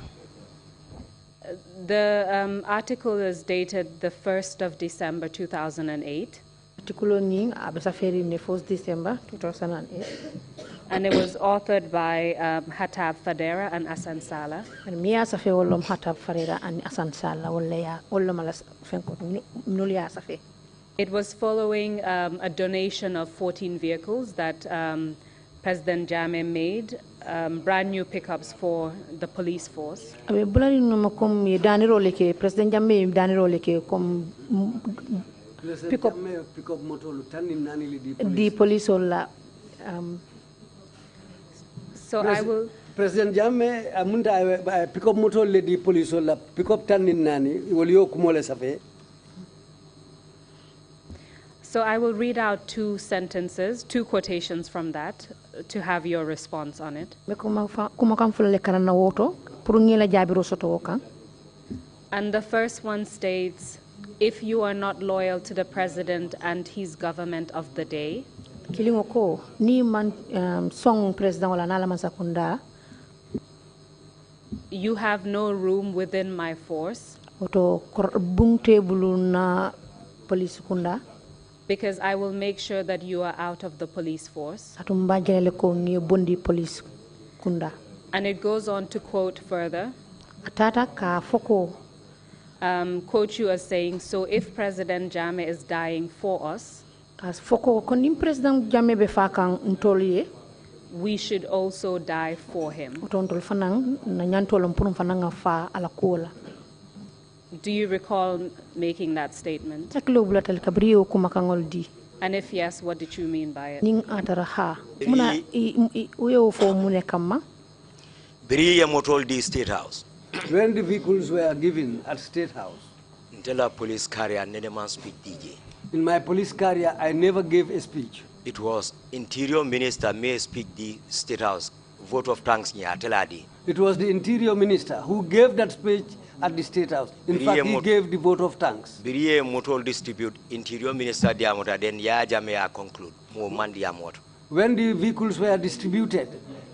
The article is dated the 1st of December 2008. Article ni abesaferi ne 1st December 2008. And it was authored by Hatab Fadera and Asan Sala. And me asafe wolom Hatab Fadera and Asan Sala wolleya wolom alas fenko nulia asafe. It was following a donation of 14 vehicles that President Jammeh made, brand new pickups for the police force. Bulari no kom daniro leke President Jammeh daniro leke kom pick-up motor di police olla. So I will. President Jammeh amunda pick-up motor le di police olla pick-up tanin nani wolio kumole safe. So I will read out two sentences, two quotations from that, to have your response on it. And the first one states, if you are not loyal to the president and his government of the day, you have no room within my force, because I will make sure that you are out of the police force. And it goes on to quote further, quote you as saying, so if President Jammeh is dying for us, we should also die for him. Do you recall making that statement? And if yes, what did you mean by it? The State House. When the vehicles were given at State House, police carrier speak DJ. In my police carrier, I never gave a speech. It was Interior Minister may speak the State House. Vote of thanks. It was the Interior Minister who gave that speech at the State House. In fact, he gave the vote of thanks. Biriye motol distribute Interior Minister diamota then ya jamea conclude. When the vehicles were distributed,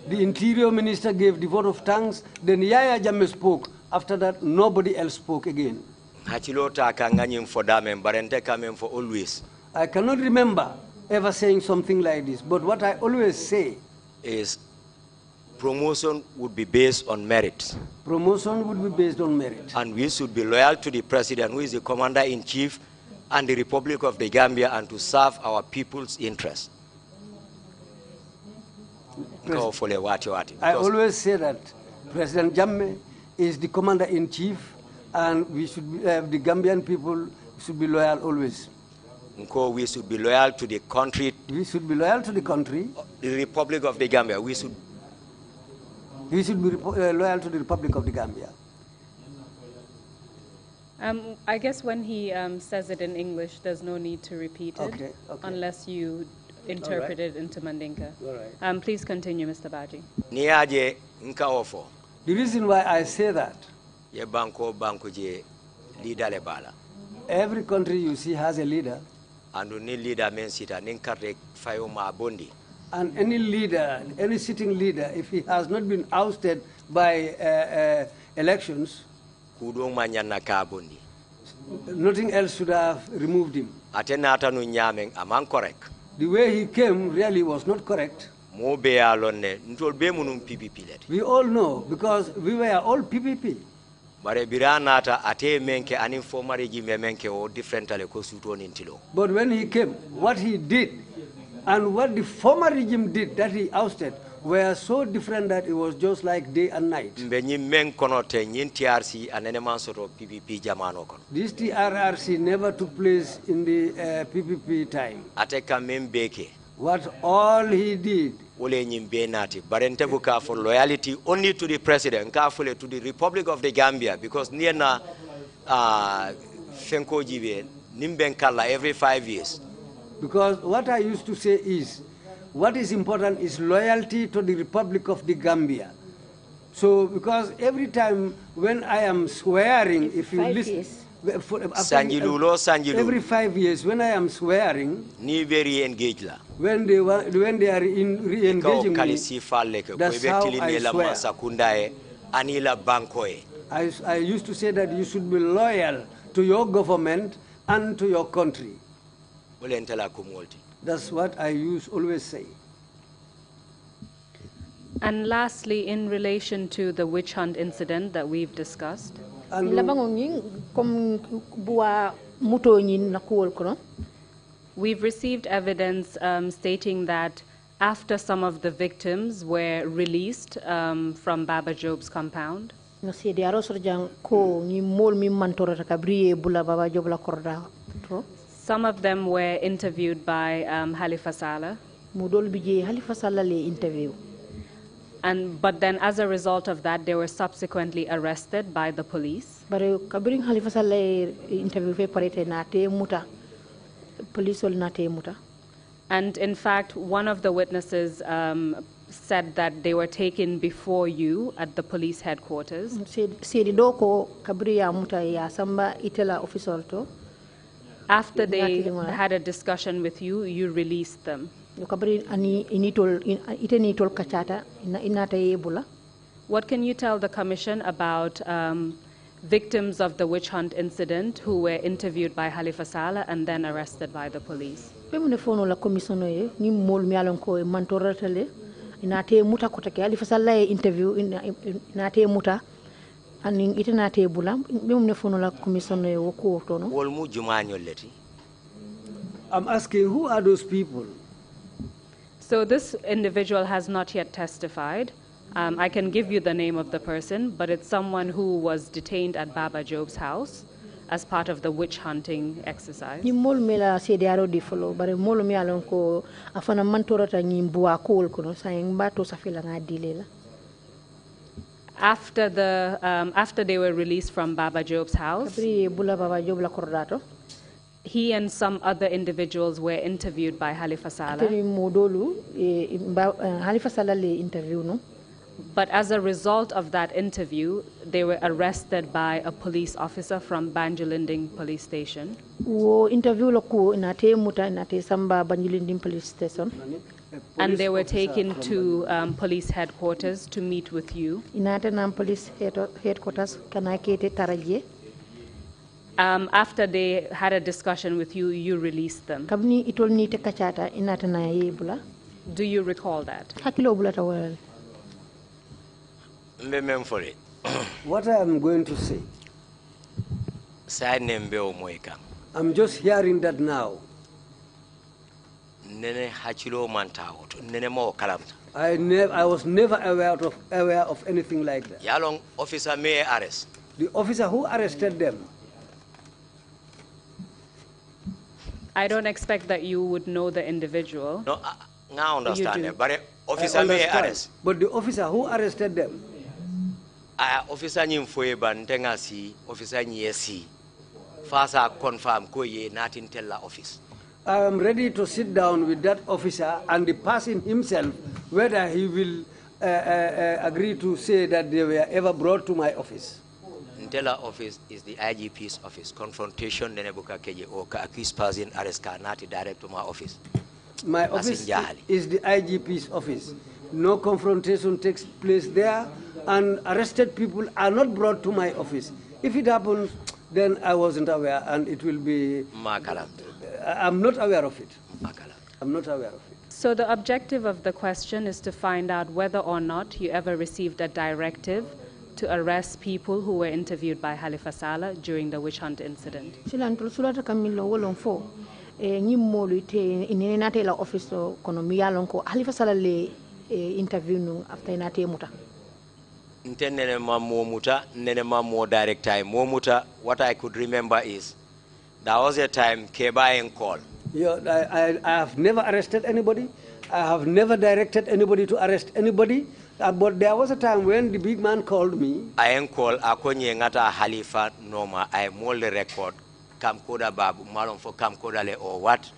the Interior Minister gave the vote of thanks, then Yaya Jammeh spoke. After that, nobody else spoke again. Hachilota kanganyim for damen, barente kamen for always. I cannot remember ever saying something like this, but what I always say is promotion would be based on merit. Promotion would be based on merit. And we should be loyal to the president, who is the commander-in-chief, and the Republic of the Gambia, and to serve our people's interests. I always say that President Jammeh is the commander-in-chief, and we should the Gambian people should be loyal always. We should be loyal to the country. We should be loyal to the country. The Republic of the Gambia. We should be loyal to the Republic of the Gambia. I guess when he says it in English, there's no need to repeat it, okay. Unless you interpret it into Mandinka. All right. Please continue, Mr. Badjie. The reason why I say that, every country you see has a leader, and any leader, any sitting leader, if he has not been ousted by elections, nothing else should have removed him. The way he came really was not correct. We all know, because we were all PPP. But when he came, what he did and what the former regime did that he ousted were so different that it was just like day and night. This TRRC never took place in the PPP time. What all he did, for loyalty only to the president, to the Republic of the Gambia, because Niena Fenko Jive, Nimbenkala every 5 years. Because what I used to say is, what is important is loyalty to the Republic of the Gambia. So, because every time when I am swearing, if you listen, every 5 years when I am swearing, when they are re-engaging me, that's how I swear. I used to say that you should be loyal to your government and to your country. That's what I always say. And lastly, in relation to the witch hunt incident that we've discussed, we've received evidence stating that after some of the victims were released from Baba Job's compound, some of them were interviewed by Halifa Sallah. But then as a result of that, they were subsequently arrested by the police. And in fact, one of the witnesses said that they were taken before you at the police headquarters. After they had a discussion with you, you released them. What can you tell the Commission about victims of the witch hunt incident who were interviewed by Halifa Sallah and then arrested by the police? I'm asking, who are those people? So this individual has not yet testified. I can give you the name of the person, but it's someone who was detained at Baba Job's house as part of the witch hunting exercise. After they were released from Baba Job's house, he and some other individuals were interviewed by Halifa Sallah. But as a result of that interview, they were arrested by a police officer from Banjulinding police station. And they were taken to police headquarters to meet with you. After they had a discussion with you, you released them. Do you recall that? What I am going to say, I'm just hearing that now. Nene hachilo mantawoto. Nene mo kalamta. I was never aware of anything like that. Yalong officer may arrest. The officer who arrested them. I don't expect that you would know the individual. No, I understand it, but officer I may understand. arrest. But the officer who arrested them. Officer nyimfoye bantenga si, officer nyesi. Fasa confirm ko ye natin tella office. I am ready to sit down with that officer and the person himself, whether he will agree to say that they were ever brought to my office. Ntela office is the IGP's office. Confrontation nenebuka keje or accused person arrest ka nati direct to my office. My office is the IGP's office. No confrontation takes place there, and arrested people are not brought to my office. If it happens, then I wasn't aware, and it will be... I'm not aware of it. I'm not aware of it. So the objective of the question is to find out whether or not you ever received a directive to arrest people who were interviewed by Halifa Sallah during the witch hunt incident. Office Halifa Sallah le interview after inate muta. Ntenene muta, nene mo director muta. What I could remember is there was a time Keba and call. Yeah, I have never arrested anybody. I have never directed anybody to arrest anybody. But there was a time when the big man called me. I am called Akonye ngata Halifa Noma. I mold the record. Kamkoda babu malon for Kamkoda le or what?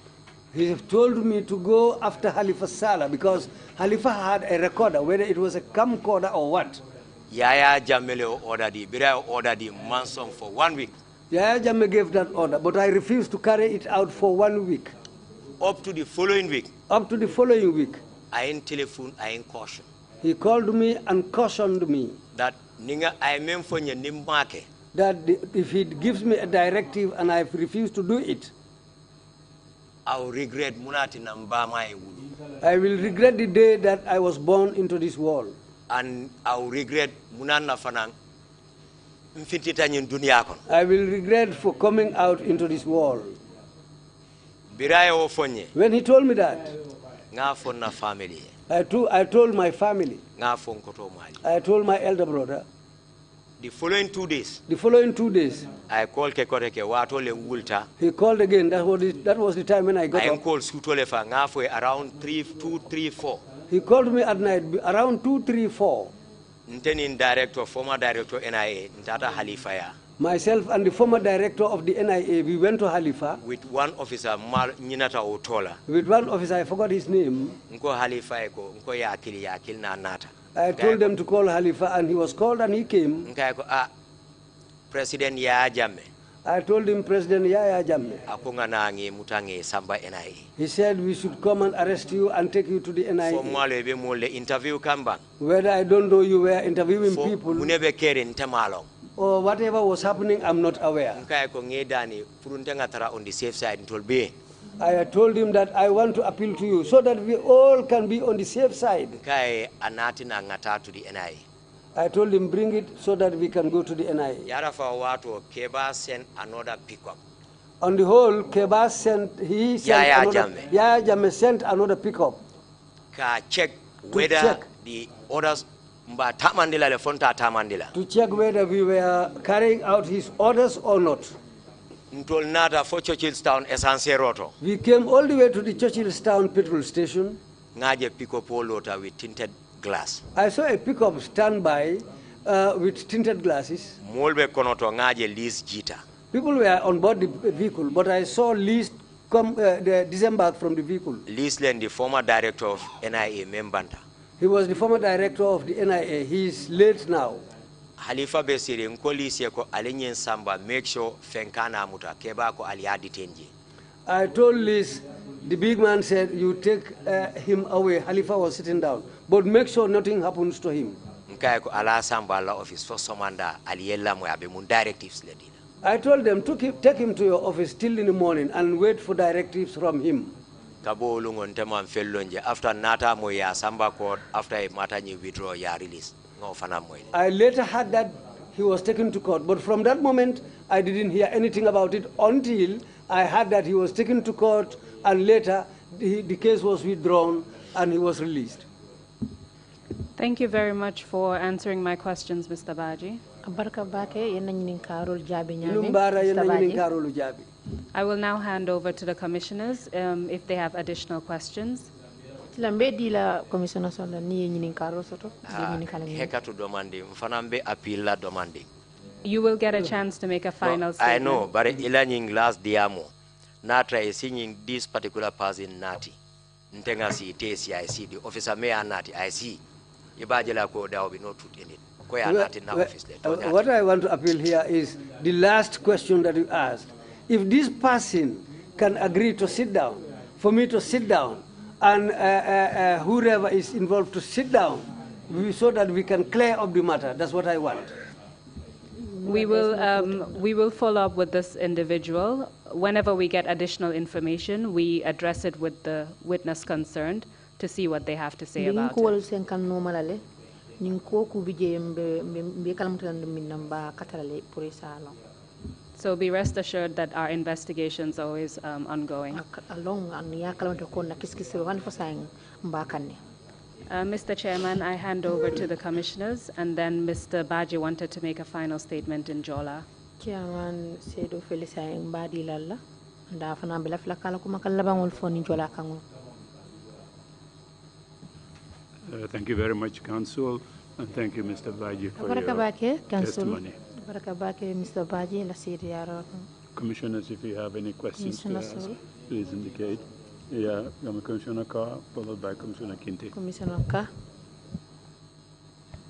He told me to go after Halifa Sallah because Halifa had a recorder, whether it was a camcorder or what. Yaya Jamele ordered the Bira ordered the ransom for 1 week. Yaya Jammeh gave that order, but I refused to carry it out for 1 week. Up to the following week. Up to the following week. I ain't telephone, I ain't caution. He called me and cautioned me that ninga I mean for nimbake. That if he gives me a directive and I refuse to do it, I will regret munati namba my I will regret the day that I was born into this world. And I will regret munana fanang mfitita nyin dunia kon. I will regret for coming out into this world. Biraya ofonye. When he told me that, nga fonna family. I told my family. Nga fon koto mali. I told my elder brother. The following 2 days. The following 2 days. I called Kekoteke wato le wulta. He called again. That was the time when I got up. I called Sutole fa nga fo around 2, 3, 4. He called me at night around 2, 3, 4. Ntenin director, former director NIA, Ntata Halifa ya. Myself and the former director of the NIA, we went to Halifa. With one officer, Nyinata Otola. With one officer, I forgot his name. Nko Halifa eko, nko ya akili na nata. I told them to call Halifa, and he was called, and he came. President Yaya Jammeh. I told him, President Yaya Jammeh. He said we should come and arrest you and take you to the NIA. Whether I don't know you were interviewing people or whatever was happening, I'm not aware. I told him that I want to appeal to you so that we all can be on the safe side. I told him, bring it so that we can go to the NIA. Keba sent another pickup. On the whole, Keba sent, Yaya Jammeh sent another pickup. Check whether the orders to check whether we were carrying out his orders or not. We came all the way to the Churchillstown petrol station. With tinted glass. I saw a pickup stand by with tinted glasses. People were on board the vehicle, but I saw Least disembark from the vehicle. Least the former director of NIA Membanta. He was the former director of the NIA. He is late now. Halifa Besiri Nkolisi ko alenyen samba make sure fenkana muta keba ko aliadi tenji. I told Liz, the big man said, you take him away. Halifa was sitting down, but make sure nothing happens to him. Nkai ko ala samba la office for somanda aliella mo abe mun directives ledina. I told them to take him to your office till in the morning and wait for directives from him. Kabo lungon tema mfellonje after nata mo ya samba court after a matter you withdraw ya release. I later heard that he was taken to court, but from that moment I didn't hear anything about it until I heard that he was taken to court and later the case was withdrawn and he was released. Thank you very much for answering my questions, Mr. Badjie. I will now hand over to the commissioners if they have additional questions. You will get a chance to make a final statement. I know, but ilaning last diamo, natra is singing this particular person nati. Ntenga si tesi I see the officer may nati I see. Ibajela ko there will be no truth in it. What I want to appeal here is the last question that you asked. If this person can agree to sit down, for me to sit down, and whoever is involved to sit down, so that we can clear up the matter. That's what I want. We will follow up with this individual. Whenever we get additional information, we address it with the witness concerned to see what they have to say about it. So be rest assured that our investigations are always ongoing. Mr. Chairman, I hand over to the commissioners, and then Mr. Badjie wanted to make a final statement in Jola. Chairman, Sedo Felisa Mbadi Lalla, and Afana Belaflakala Kumakalabangol for Nijola Kango. Thank you very much, Council, and thank you, Mr. Badjie, for your testimony. Mr. Badjie, la Commissioners, if you have any questions to ask, please indicate. Yeah, Commissioner Carr, followed by Commissioner Kinte. Commissioner Carr.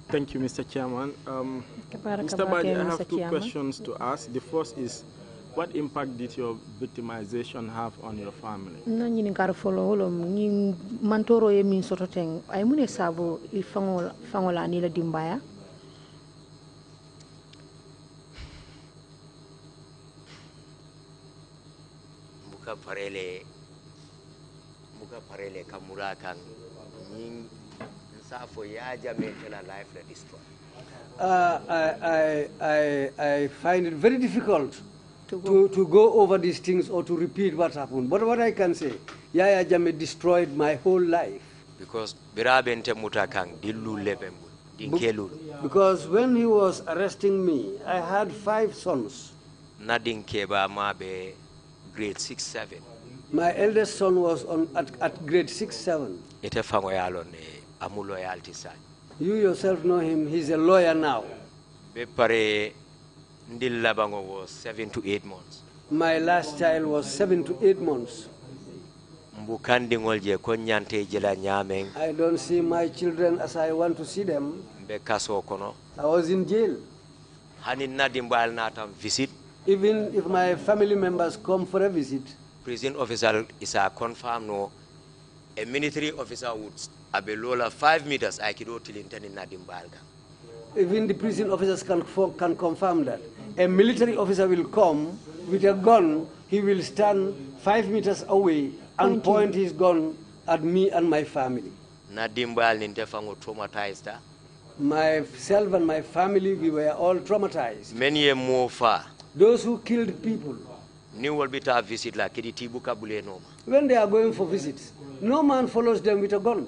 Thank you, Mr. Chairman. Mr. Badjie, I have two questions to ask. The first is, what impact did your victimization have on your family? Nani ngaro follow holo ni mantoro ye min sototeng ay mune sabo il fangola ni la dimbaya. Muka parele kamura kan ning nsafo ya jame tela life la destroy. I find it very difficult to go over these things or to repeat what happened. But what I can say, Yaya Jammeh destroyed my whole life. Because birabente mutakang dillu lebembu dinkelu. Because when he was arresting me, I had 5 sons. Nadin keba mabe grade 6-7. My eldest son was at grade 6-7. Ite fango yalon amu loyalty sa. You yourself know him. He's a lawyer now. Be pare Ndil Labango was 7 to 8 months. My last child was 7 to 8 months. I don't see my children as I want to see them. I was in jail. Even if my family members come for a visit, prison officer is a confirmed no. A military officer would abelola 5 meters. I could till in Nadimbalga. Even the prison officers can confirm that. A military officer will come with a gun, he will stand 5 meters away and point his gun at me and my family. Traumatized. Myself and my family, we were all traumatized. Many more far. Those who killed people. When they are going for visits, no man follows them with a gun.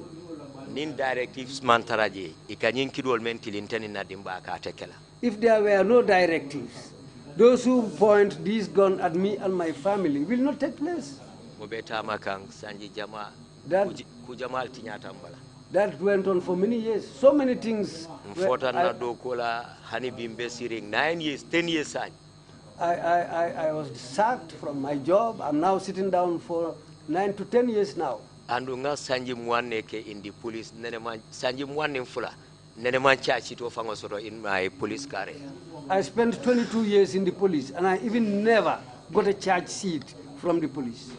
Nin directives mantaraje ikanyin kidol mentil inteni na dimba ka tekela. If there were no directives, those who point this gun at me and my family will not take place. Mobeta makang sanji jama kujamal tinyata mbala. That went on for many years. So many things. Mfota na dokola hani bimbe siring 9 years, 10 years. I was sacked from my job. I'm now sitting down for 9 to 10 years now. Andunga sanji mwane ke in the police neneman sanji mwane mfula neneman chachi to fango soro in my police career. I spent 22 years in the police and I even never got a charge sheet from the police.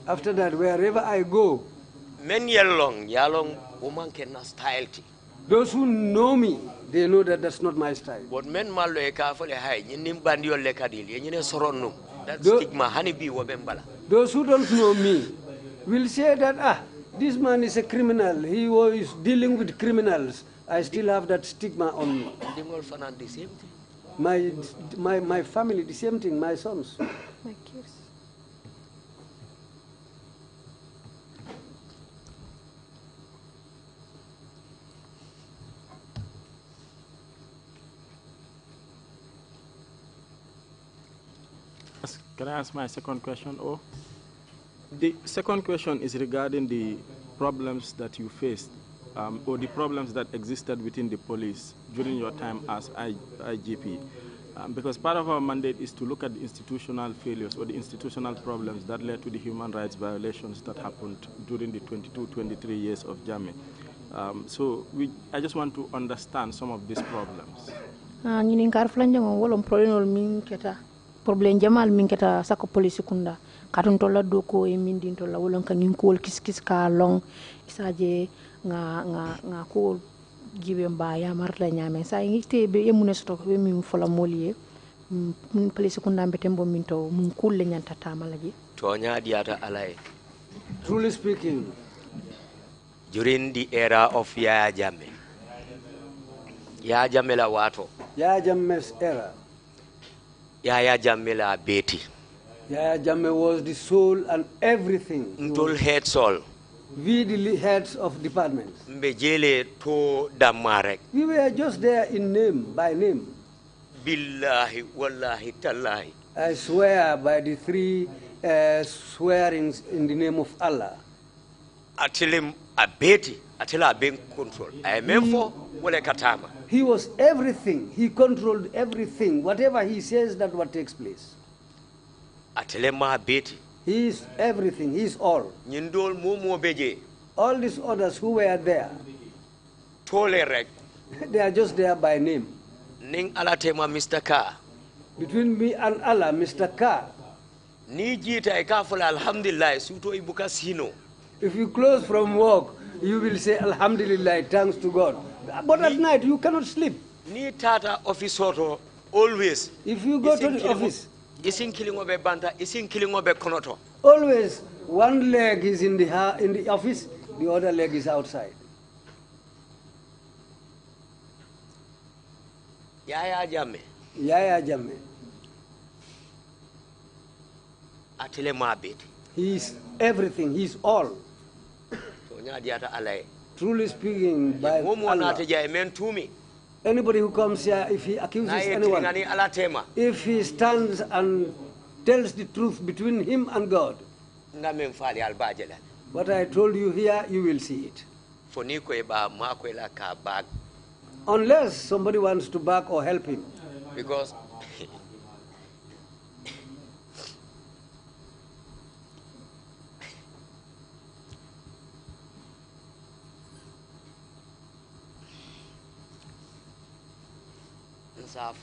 After that, wherever I go, men yalong woman cannot style. Those who know me, they know that that's not my style. But men malo ekafole hai yinim bandio lekadil yine soronno that stigma hanibi wobembala. Those who don't know me will say that this man is a criminal. He was dealing with criminals. I still have that stigma on me. My family, the same thing, my sons. My kids. Can I ask my second question? Or the second question is regarding the problems that you faced, or the problems that existed within the police during your time as IGP. Because part of our mandate is to look at the institutional failures or the institutional problems that led to the human rights violations that happened during the 22-23 years of Jammeh. So I just want to understand some of these problems. Problem jamal min keta sako police kunda katun tola doko e min din tola wolon kan nin kol kis ka long isaje nga ko gibe mba ya marla nyame sa ngite be yemune stock be min fola molie police kunda mbetembo min to mun kulle nyanta tamalaji to nyaadiata alay. Truly speaking, during the era of Yaya Jammeh la wato Yaya Jammeh's era, Yaya Jammeh la beti. Yaya Jammeh was the soul and everything. Ntol head soul. We the heads of departments. Mbejele to damarek. We were just there in name, by name. Billahi wallahi tallahi. I swear by the three swearings in the name of Allah. Atilim abeti, atila ben control. I for wale katama. He was everything. He controlled everything. Whatever he says, that's what takes place. Atelema abeti. He is everything. He is all. Nyindol mumu beje. All these others who were there, Tolerek. they are just there by name. Ning alatema Mr. Ka. Between me and Allah, Mr. Ka. Ni jita ekafula alhamdulillah suto ibuka sino. If you close from work, you will say alhamdulillah, thanks to God. But at night, you cannot sleep. Ni tata office auto always. If you go to the office, isin killing obe banta, isin killing obe konoto. always one leg is in the office, the other leg is outside. Yaya Jammeh. Yaya Jammeh. Atele mabit. He is everything. He is all. Truly speaking, by Allah. Anybody who comes here, if he accuses anyone, if he stands and tells the truth between him and God, what I told you here, you will see it. Unless somebody wants to back or help him. Because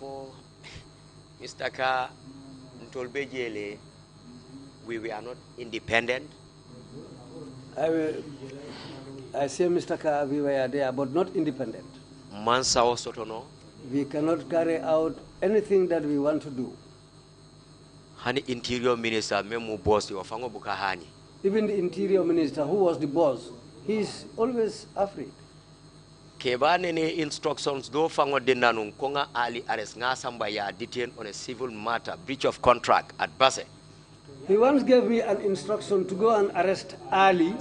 for Mr. Ka Ntolbejele, we were not independent. I say, Mr. Ka, we were there, but not independent. Mansa Sotono. We cannot carry out anything that we want to do. Hani Interior Minister, memu boss, wafango bukahani. Even the Interior Minister, who was the boss, he is always afraid. Kebane instructions do fango denanung konga ali arrest nga samba ya detained on a civil matter, breach of contract at Basse. He once gave me an instruction to go and arrest Ali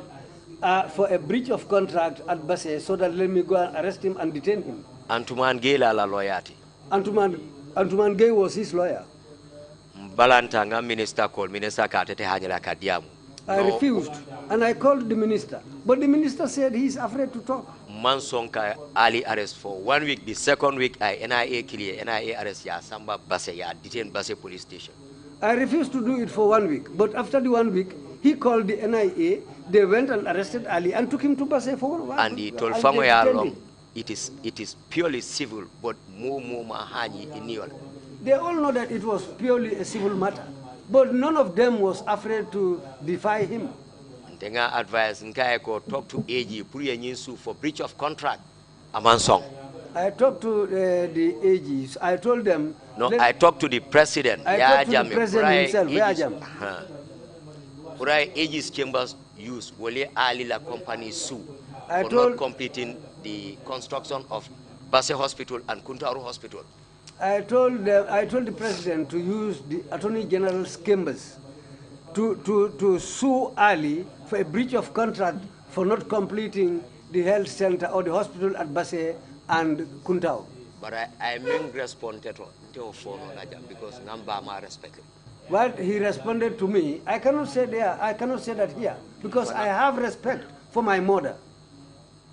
for a breach of contract at Basse, so that let me go and arrest him and detain him. Antuman Gay la loyalty. Antuman Gay was his lawyer. Balantanga minister called Minister Katete Hanyala Kadiamu. I refused, and I called the minister. But the minister said he's afraid to talk. Mansonka Ali arrest for 1 week. The second week, NIA clear, NIA arrest ya Samba Basse ya detained Basse police station. I refused to do it for 1 week. But after the 1 week, he called the NIA. They went and arrested Ali and took him to Basse for 1 week. And he told Famoya long, it is purely civil, but more mahani in New York. They all know that it was purely a civil matter. But none of them was afraid to defy him. Tenga advice Nkaeko talk to AG Puriyansu for breach of contract. Amansong. I talked to the AGs. I told them. No, I talked to the president. I talked to the president himself. Urai AG's chambers use Wole Alila company sue for not completing the construction of Basse Hospital and Kuntaru Hospital. I told the president to use the Attorney General's chambers to sue Ali for a breach of contract for not completing the health center or the hospital at Basse and Kuntao. But I mean responded to phone because number my respect. What he responded to me, I cannot say there, I cannot say that here, because I have respect for my mother.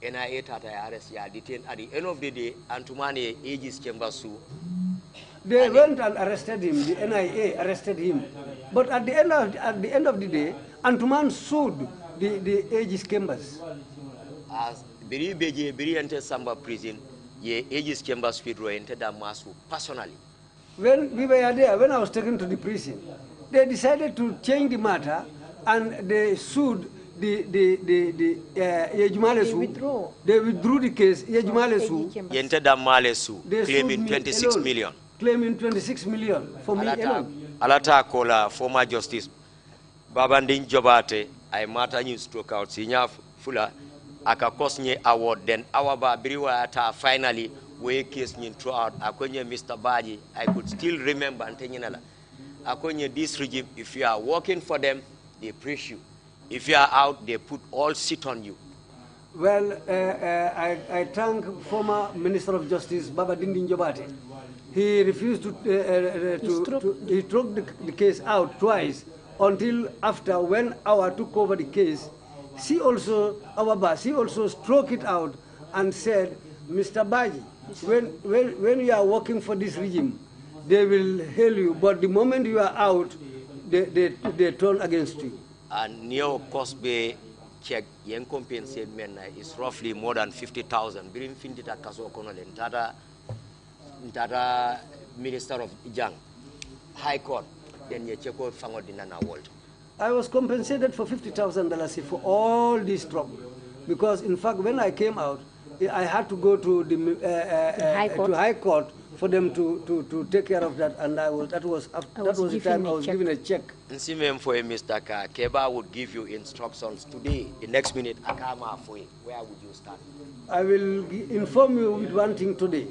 NIA Tata arrest ya detained at the end of the day, Antumani Aegis Chamber sue. They went and arrested him, the NIA arrested him. But at the end of the day, Antuman sued the Aegis Chambers. As Badjie entered Samba prison, ye Aegis Chambers Pedro entered Damasu personally. When we were there, when I was taken to the prison, they decided to change the matter and they sued the Yejumalesu. They withdrew the case. Yejumalesu. Entered Malesu, claiming 26 million. Claiming 26 million for me alone. Alata kola former justice Babandin Jobate, I matter news stroke out Sinya Fula, aka kosnye award then our Babriwa ata finally we case nyin throughout akonye Mr. Badjie. I could still remember antenyala akonye this regime, if you are working for them they praise you, if you are out they put all sit on you. Well, I thank former Minister of Justice Babandin Jobate. He refused he struck the case out twice until after when Awa took over the case. She also struck it out and said, Mr. Badjie, when you are working for this regime, they will hail you, but the moment you are out, they turn against you. And Neo Cosby check yen compensate men is roughly more than 50,000. Bring Findita Kaso Konole, Tata Minister of Ijang, High Court, then you check out Fangodinana World. I was compensated for $50,000 for all this trouble, because in fact when I came out, I had to go to the High Court for them to take care of that, and that was the time I was given a check. And see me for Mr. Keba would give you instructions today. The next minute, Akama for you. Where would you start? I will inform you with one thing today.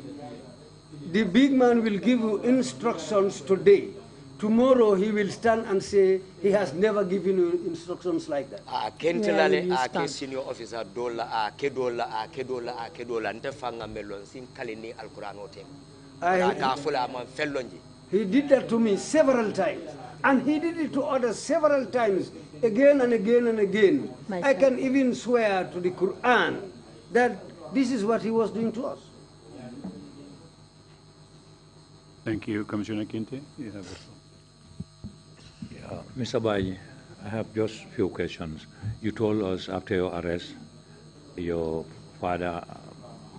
The big man will give you instructions today. Tomorrow he will stand and say he has never given you instructions like that. Senior officer dola kedola ntefanga melon sim kalini alquranotem. He did that to me several times, and he did it to others several times, again and again and again. I can even swear to the Quran that this is what he was doing to us. Thank you, Commissioner Kinte. You have the floor. Mr. Badjie, I have just a few questions. You told us after your arrest, your father,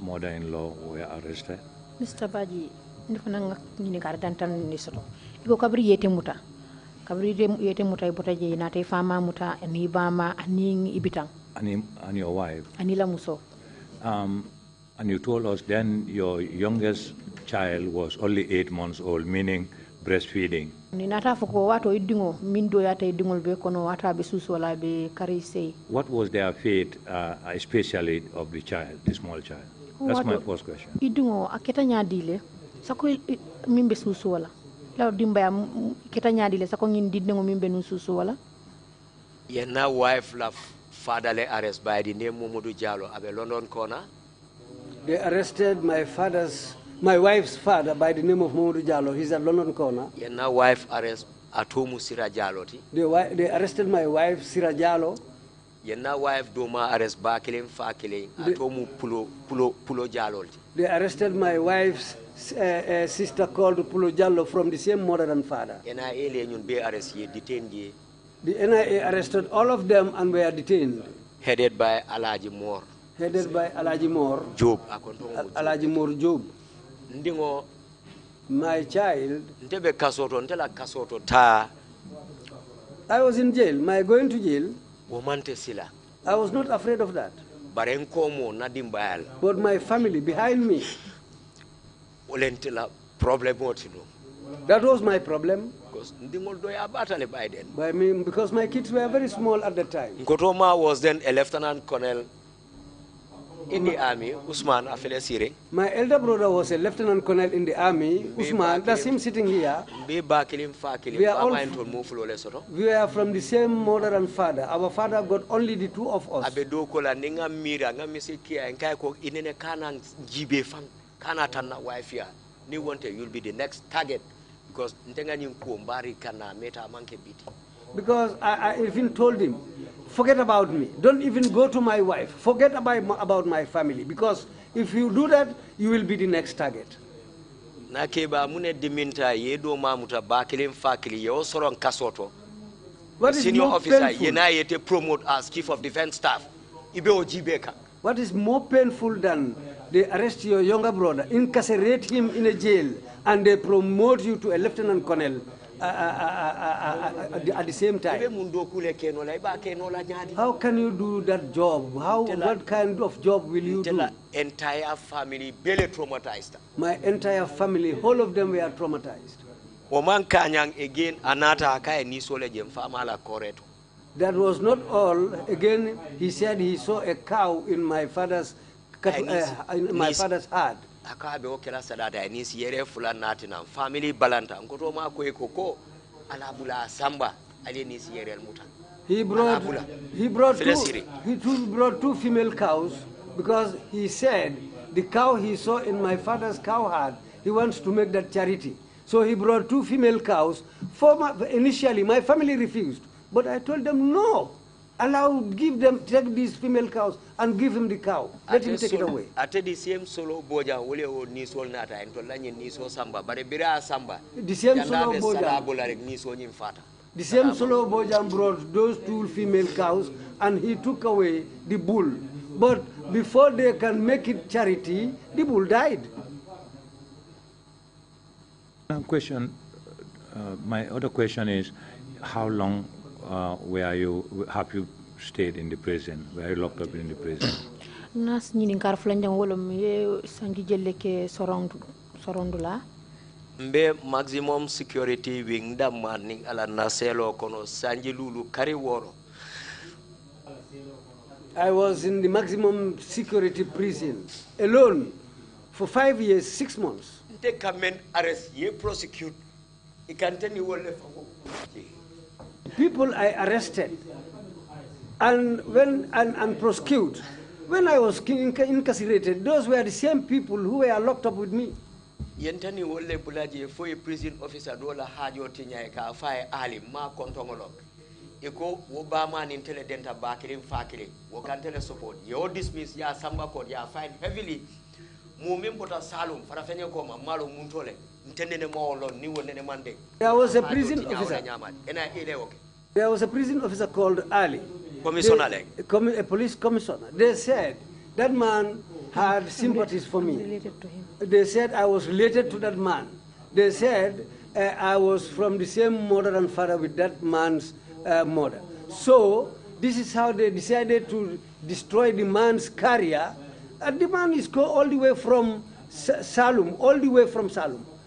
mother-in-law were arrested. Mr. Badjie, nifana ngini kardantan nisoro. Iko kabri yete muta. Kabri yete muta ibota je na te fama muta ani bama ani ibitang. And your wife. Anila muso. And you told us then your youngest child was only 8 months old, meaning breastfeeding. What was their fate, especially of the child, the small child? That's my first question. Idungo aketa nyadile sako mimbe susu wala. La dimba ya keta nyadile sako ngindingo mimbe nususu wala. Yena wife la fatherly arrest by the name Mamadou Jallow at London corner. They arrested my wife's father by the name of Mamadou Jallow. He's at London corner. Yena wife arrest Atomu Sira Jallow. They arrested my wife Sira Jallow. Yena wife Doma arrest Bakilin Fakilin Atomu Pulo Jallow. They arrested my wife's sister called Pulo Jallow from the same mother and father. NIA be arrest ye detained ye. The NIA arrested all of them and were detained. Headed by Alaji Moore. Headed by Alaji Moore. Job. Alaji Moore Job. Ndingo. My child. Ntebe kasoto ntela kasoto ta. I was in jail. My going to jail. Womante sila. I was not afraid of that. Barenkomo nadimbayal. But my family behind me. Olentela problem otino. That was my problem. Because ndingol doya batale by then. By me, because my kids were very small at the time. Nkotoma was then a lieutenant colonel in the army, Usman Afele Sire. My elder brother was a lieutenant colonel in the army. Usman, that's him sitting here. We are from the same mother and father. Our father got only the two of us. You'll be the next target because because I even told him, forget about me. Don't even go to my wife. Forget about my family. Because if you do that, you will be the next target. What is senior more officer, painful? Promote as chief of defense staff. What is more painful than they arrest your younger brother, incarcerate him in a jail, and they promote you to a lieutenant colonel at the same time? How can you do that job? What kind of job will you do? Entire family barely traumatized. My entire family, whole of them were traumatized. Oman Kanyang again anata kaya nisole jem famala koreto. That was not all. Again, he said he saw a cow in my father's heart. Akabe okela sadada nisi yere fula natina family balanta ngoto ma ko ekoko alabula samba ali nisi yere muta. He brought two female cows because he said the cow he saw in my father's cow herd, he wants to make that charity. So he brought two female cows. Initially, my family refused. But I told them, no, take these female cows and give him the cow. Let him take it away. The same solo boja wole o nisol nata en to lanye niso samba bare bira samba. The same solo boja. The same solo boja brought those two female cows and he took away the bull. But before they can make it charity, the bull died. My other question is, how long have you stayed in the prison? Were you locked up in the prison? Nas ñini kar flanjang wolom ye sangi jelle ke sorondula. Mbe maximum security wing da manning ala naselo kono sanji lulu kari woro. I was in the maximum security prison alone for 5 years, 6 months. They come and arrest, ye prosecute. You can tell you what people I arrested and prosecute. When I was incarcerated, those were the same people who were locked up with me. Yentani wole bulaje for a prison officer dola hajo tinya ka fay ali ma kontongolok. Eko Obama intelligent bakirim fakiri. Wo kan tele support. You dismiss ya samba court ya fine heavily. Salum farafenye koma malo muntole. There was a prison officer. There was a prison officer called Ali. Commissioner. A police commissioner. They said that man had sympathies for me. Related to him. They said I was related to that man. They said I was from the same mother and father with that man's mother. So this is how they decided to destroy the man's career. And the man is all the way from Salum,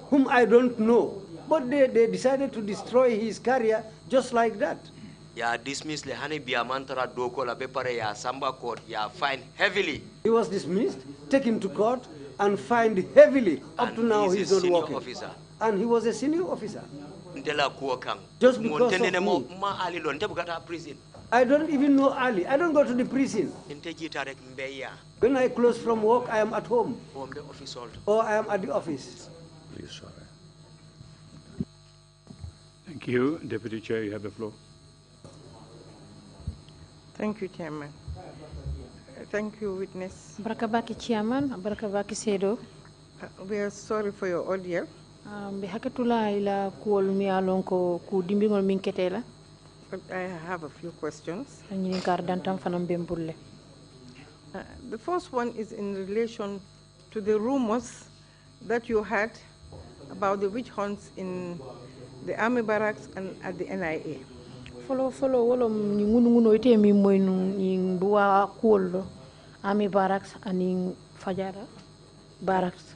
whom I don't know. But they decided to destroy his career just like that. Ya dismissed le hani biamantara doko la bepare ya samba court ya fined heavily. He was dismissed, taken to court, and fined heavily. Up to now, he's not working. Officer. And he was a senior officer. Just because of me. I don't even know Ali. I don't go to the prison. When I close from work, I am at home. Or I am at the office. Please, sorry. Thank you. Deputy Chair, you have the floor. Thank you, Chairman. Thank you, witness. Barakabaki Chairman, Barakabaki Sedo. We are sorry for your audio. Bihakatula ila kuol mi alonko ku dimbingol min ketela. But I have a few questions. The first one is in relation to the rumors that you had about the witch hunts in the army barracks and at the NIA. Follow wolo nguno ite mi moy nu buwa kuol army barracks and in Fajara barracks.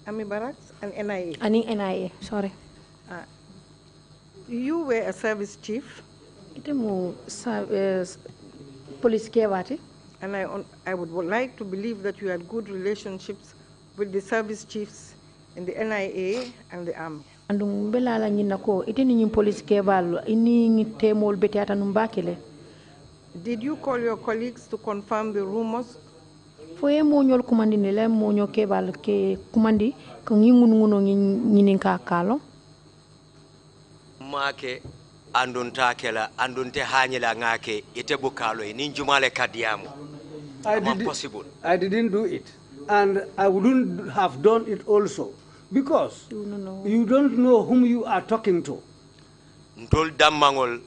Army barracks and NIA. And in NIA, sorry. You were a service chief. Ite mo police kewati. And I would like to believe that you had good relationships with the service chiefs in the NIA and the army. Andung belala nyina ko itini nyim police kebal ini temol betiata numbakele. Did you call your colleagues to confirm the rumors? Foye moñol kumandi ne le moño kebal ke kumandi ko ngingununo nyininka kalo. Make andunta kela andunte hanyela ngake ite bukalo ni njumale kadiamu. Impossible. I didn't do it, and I wouldn't have done it also because you don't know whom you are talking to. Ntol damangol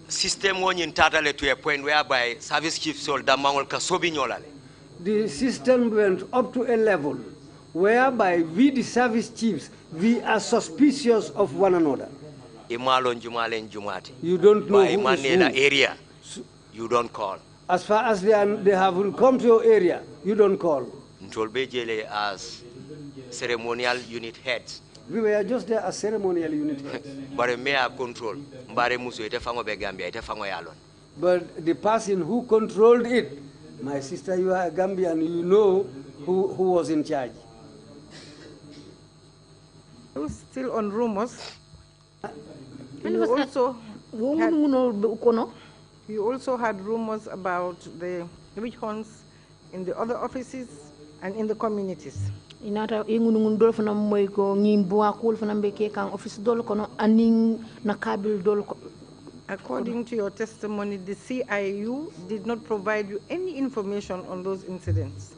system wonyin tatale to a point whereby service chiefs all damangol ka sobi nyolale. The system went up to a level whereby we, the service chiefs, we are suspicious of one another. You don't know who is who. Area, you don't call. As far as they haven't come to your area, you don't call. Ntolbejele as ceremonial unit heads. We were just there as ceremonial unit heads. But mayor control. But the person who controlled it, my sister, you are a Gambian, you know who was in charge. Still on rumors. You also had rumors about the witch hunts in the other offices and in the communities. According to your testimony, the CIU did not provide you any information on those incidents.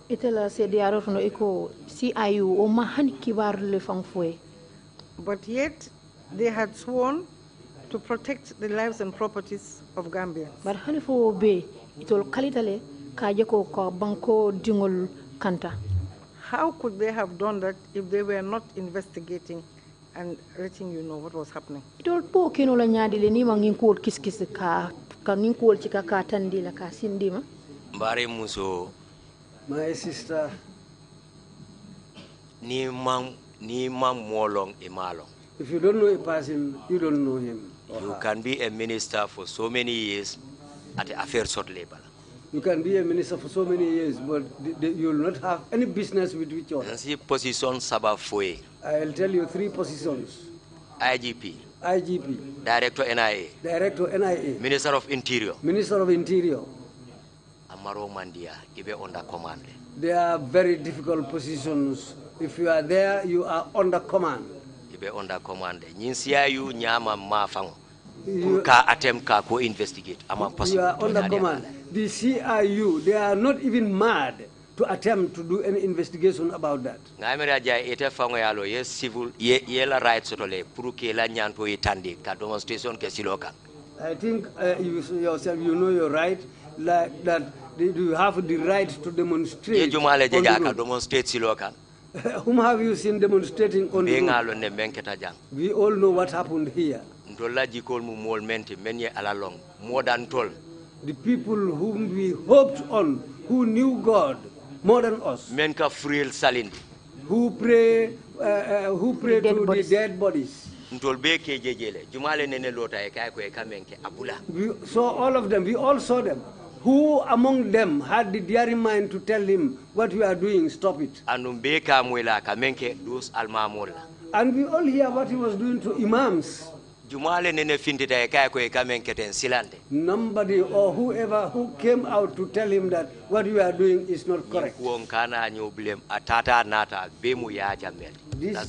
But yet, they had sworn to protect the lives and properties of Gambians. How could they have done that if they were not investigating and letting you know what was happening? My sister, if you don't know a person, you don't know him. You can be a minister for so many years at the affairs of labor. You can be a minister for so many years, but you will not have any business with each other. I'll tell you 3 positions. IGP. IGP. Director NIA. Director NIA. Minister of Interior. Minister of Interior. Amaro Mandia, Ibe under command. They are very difficult positions. If you are there, you are under command. Ibe under command. You nyama mafang. Ka attempt ka ko investigate. You are under command. The CIU, they are not even mad to attempt to do any investigation about that. Yes, civil, yela rights demonstration. I think you yourself, you know your right, like that you have the right to demonstrate. Whom have you seen demonstrating on the road? We all know what happened here. More than told. The people whom we hoped on, who knew God more than us, who pray to the dead bodies. We saw all of them, we all saw them. Who among them had the daring mind to tell him, what you are doing, stop it? And we all hear what he was doing to imams. Nobody or whoever who came out to tell him that what you are doing is not correct. That's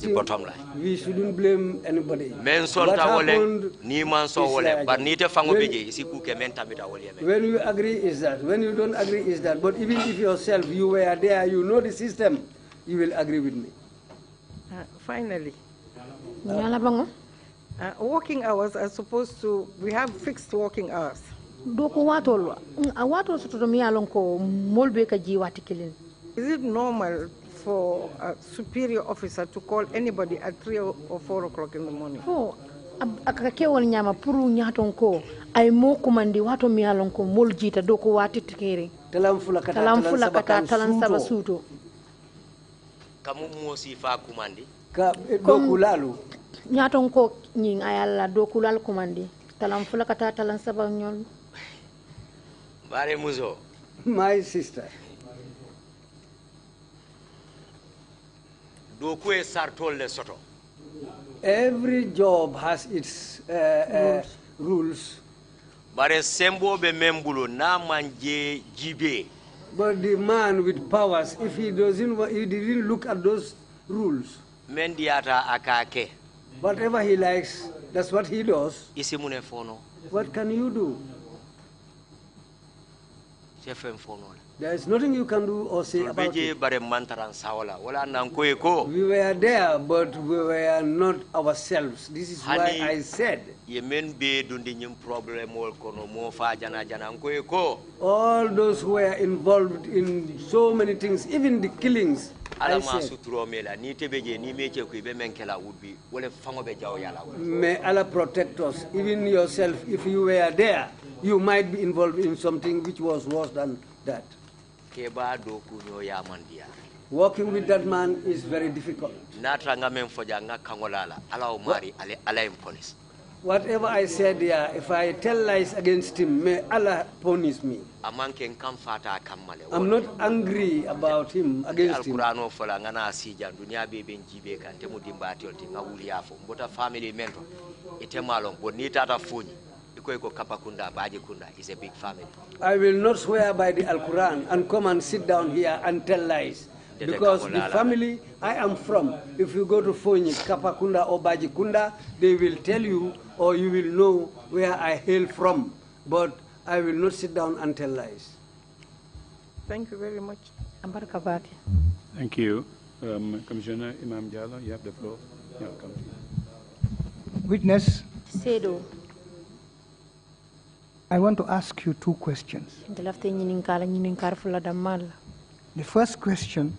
the bottom line. We shouldn't blame anybody. What happened when you agree is that, when you don't agree is that, but even if yourself, you were there, you know the system, you will agree with me. Finally, working hours are supposed to, we have fixed working hours. Is it normal for a superior officer to call anybody at 3 or 4 o'clock in the morning? Nyatonko nying ayala dokulal kumandi talam fula kata talan sabang nyon bare muzo My sister. Every job has its rules. But the man with powers, if he didn't look at those rules, whatever he likes, that's what he does. What can you do? There is nothing you can do or say about it. We were there, but we were not ourselves. This is why I said all those who were involved in so many things, even the killings, I said, may Allah protect us. Even yourself, if you were there, you might be involved in something which was worse than that. Working with that man is very difficult. Whatever I said here, if I tell lies against him, may Allah punish me. I'm not angry about him, against him. Is a big family. I will not swear by the Al-Quran and come and sit down here and tell lies. Because the family I am from, if you go to Fonyi, Kapakunda or Bajikunda, they will tell you or you will know where I hail from. But I will not sit down and tell lies. Thank you very much. Thank you. Commissioner Imam Jallo, you have the floor. Yeah, come. Witness. Sedo. I want to ask you two questions. The first question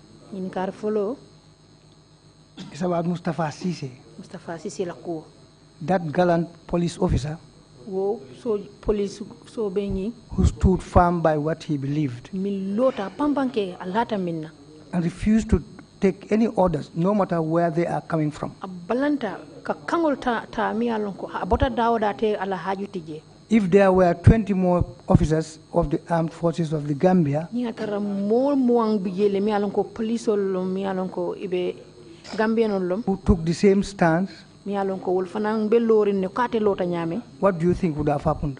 is about Mustafa Sise. That gallant police officer who stood firm by what he believed and refused to take any orders, no matter where they are coming from. If there were 20 more officers of the armed forces of the Gambia who took the same stance, what do you think would have happened?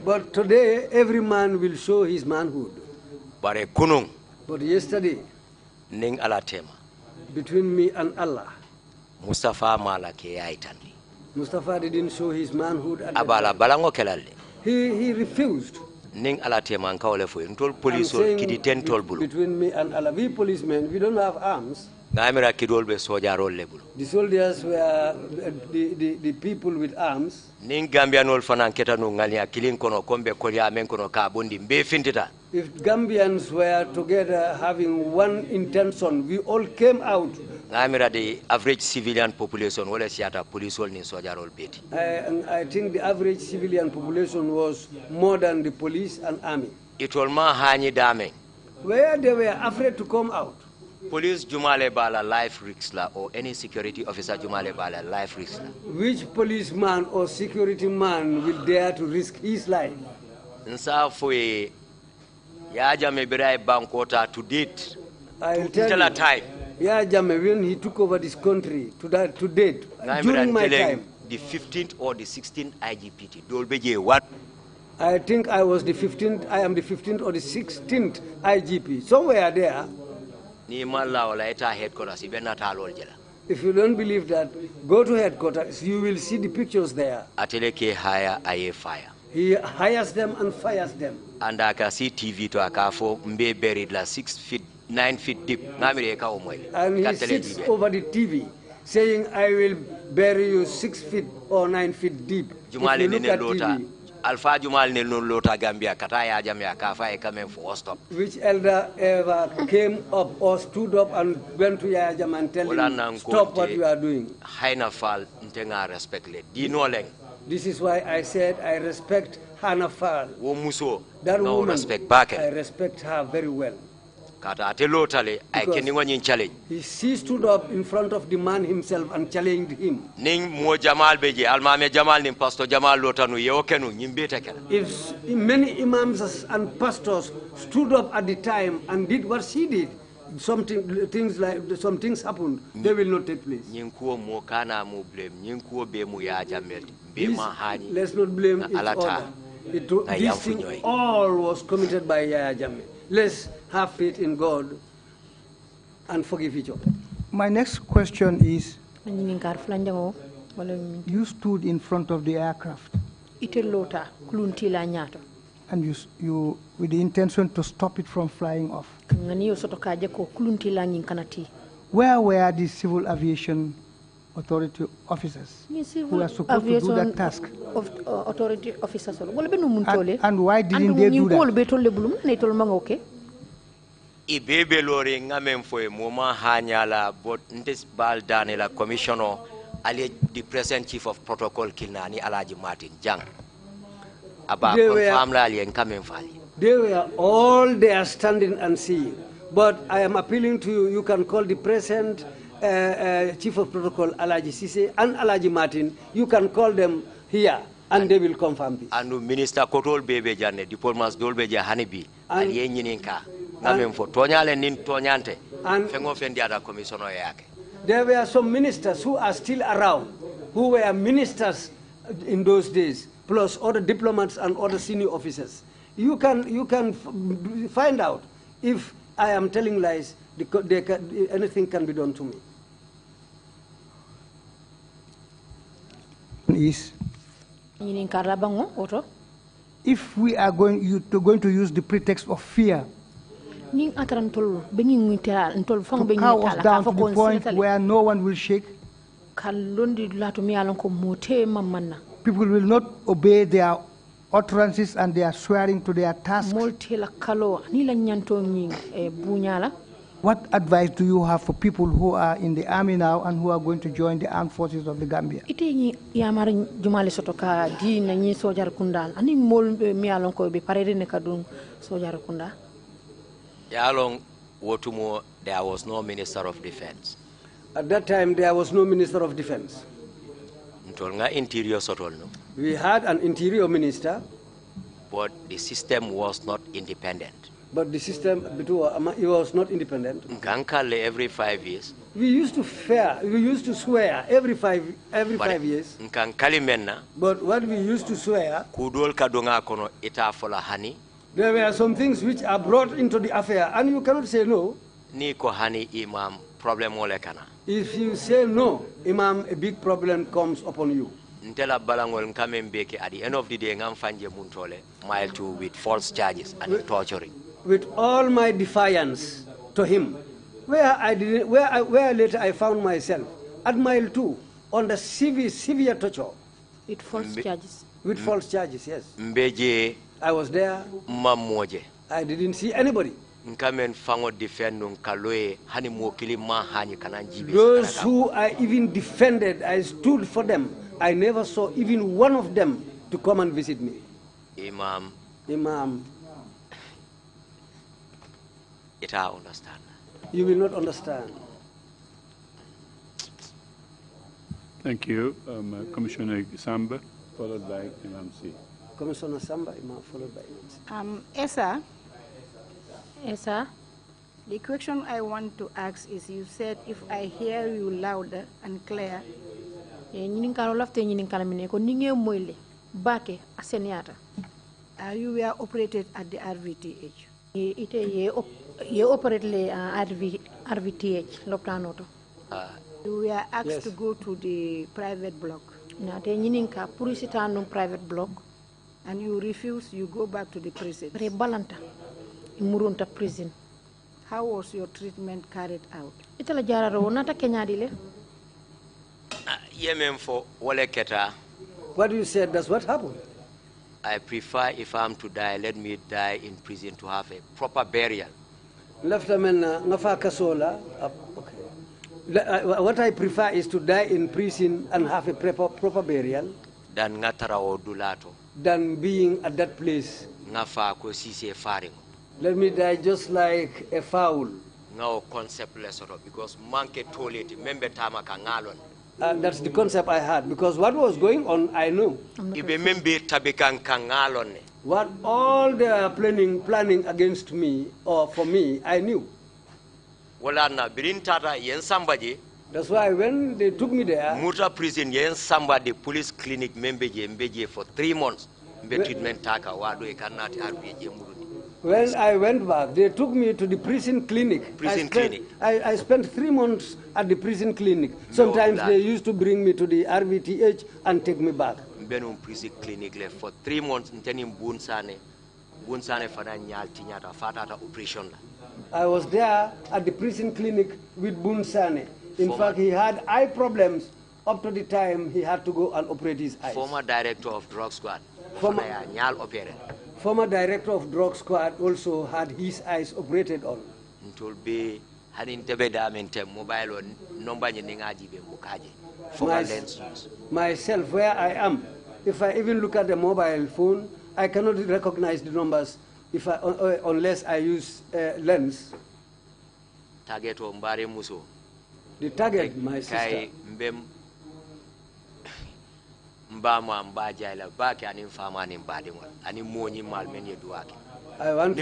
But today, every man will show his manhood. But yesterday, between me and Allah, Mustafa didn't show his manhood. He refused. Between me and Allah, we policemen, we don't have arms. The soldiers were the people with arms. If Gambians were together having one intention, we all came out. The average civilian population, I think the average civilian population was more than the police and army. Where they were afraid to come out. Police Jumale Bala life risk or any security officer Jumale Bala life risk. Which policeman or security man will dare to risk his life? Ensa foi Yajame Birai Bankota to date. I'll tell you, time. Yajame, when he took over this country to date, during my time. The 15th or the 16th IGPT. Dolbeje what? I think I was the 15th. I am the 15th or the 16th IGP. Somewhere there. If you don't believe that, go to headquarters. You will see the pictures there. He hires them and fires them. And I can see TV to Akafo Mbe buried like 6 feet, 9 feet deep. And he sits over the TV saying, I will bury you 6 feet or 9 feet deep. If you look at TV. Alpha Jumal Nelo Lota Gambia, Kataya Jamia Kafa coming for stop. Which elder ever came up or stood up and went to Yajam and tell him, stop what you are doing? Hainafal Ntenga respect. This is why I said I respect Hanafal. Womuso. That woman, respect back. I respect her very well. He stood up in front of the man himself and challenged him. If many imams and pastors stood up at the time and did what she did, some things happened, they will not take place. Let's not blame each other. This thing all was committed by Yaya Jammeh. Let's have faith in God and forgive each other. My next question is, you stood in front of the aircraft and you with the intention to stop it from flying off. Where were the civil aviation authority officers who are supposed to do that task? Authority officers. And why didn't they do that? Ibebe lori ngamen foi moma hanyala but ntes bal danela commissioner ali the present chief of protocol kilnani Alaji Martin Jang aba confirm la ali ngamen fali. They were all there standing and seeing. But I am appealing to you, you can call the present chief of protocol Alaji Sise and Alaji Martin, you can call them here and they will confirm this. And Minister Kotol Bebe Jane, diplomats Dolbeja Hanibi, and Yeninka. And there were some ministers who are still around, who were ministers in those days, plus other diplomats and other senior officers. You can find out if I am telling lies. Anything can be done to me. Is if we are going to use the pretext of fear to cow us down to the point where no one will shake, people will not obey their utterances and their swearing to their tasks. What advice do you have for people who are in the army now and who are going to join the armed forces of the Gambia? There was no Minister of Defense. At that time, there was no Minister of Defense. We had an interior minister. But the system was not independent. But the system, it was not independent. Every 5 years. We used to swear every five years. But what we used to swear, there were some things which are brought into the affair, and you cannot say no. If you say no, Imam, a big problem comes upon you. At the end of the day, mile two with false charges and torturing. With all my defiance to him, where later I found myself at mile 2 under severe torture. With false charges. With false charges, yes. I was there. I didn't see anybody. Those who I even defended, I stood for them. I never saw even one of them to come and visit me. Imam. Understand. You will not understand. Thank you. Commissioner Samba, followed by Imam C. Commissioner Samba, Imam, followed by Imam C. Ensa, the question I want to ask is, you said if I hear you louder and clear, you were operated at the RVTH. You operate RVTH, you were asked to go to the private block. Private block. And you refused, you go back to the prison. Prison. How was your treatment carried out? What you said, that's what happened. I prefer, if I'm to die, let me die in prison to have a proper burial. What I prefer is to die in prison and have a proper burial than being at that place Let me die just like a fowl. No concept less because manke toilet member tama kangalon. That's the concept I had, because what was going on, I knew. Ibe member tabikan kangalon. What all they are planning against me or for me, I knew. Wala na birintata yen sambaje. That's why when they took me there, Muta prison yen samba the police clinic membeje for 3 months. Mbe treatment taka wado e kanati arbeje murudi. When I went back, they took me to the prison clinic. I spent 3 months at the prison clinic. Sometimes they used to bring me to the RVTH and take me back. Benum prison clinic le for 3 months ntenim bunsane fana nyal tinyata fatata operation la. I was there at the prison clinic with Bunsane. In fact, he had eye problems up to the time he had to go and operate his eyes. Former director of drug squad. Former director of drug squad also had his eyes operated on. Myself, where I am, if I even look at the mobile phone, I cannot recognize the numbers unless I use lens. Target o mbare muso. The target, my sister. Mbama Badjie la baki ani fama ani mbade mo ani moni mal men yeduake. I want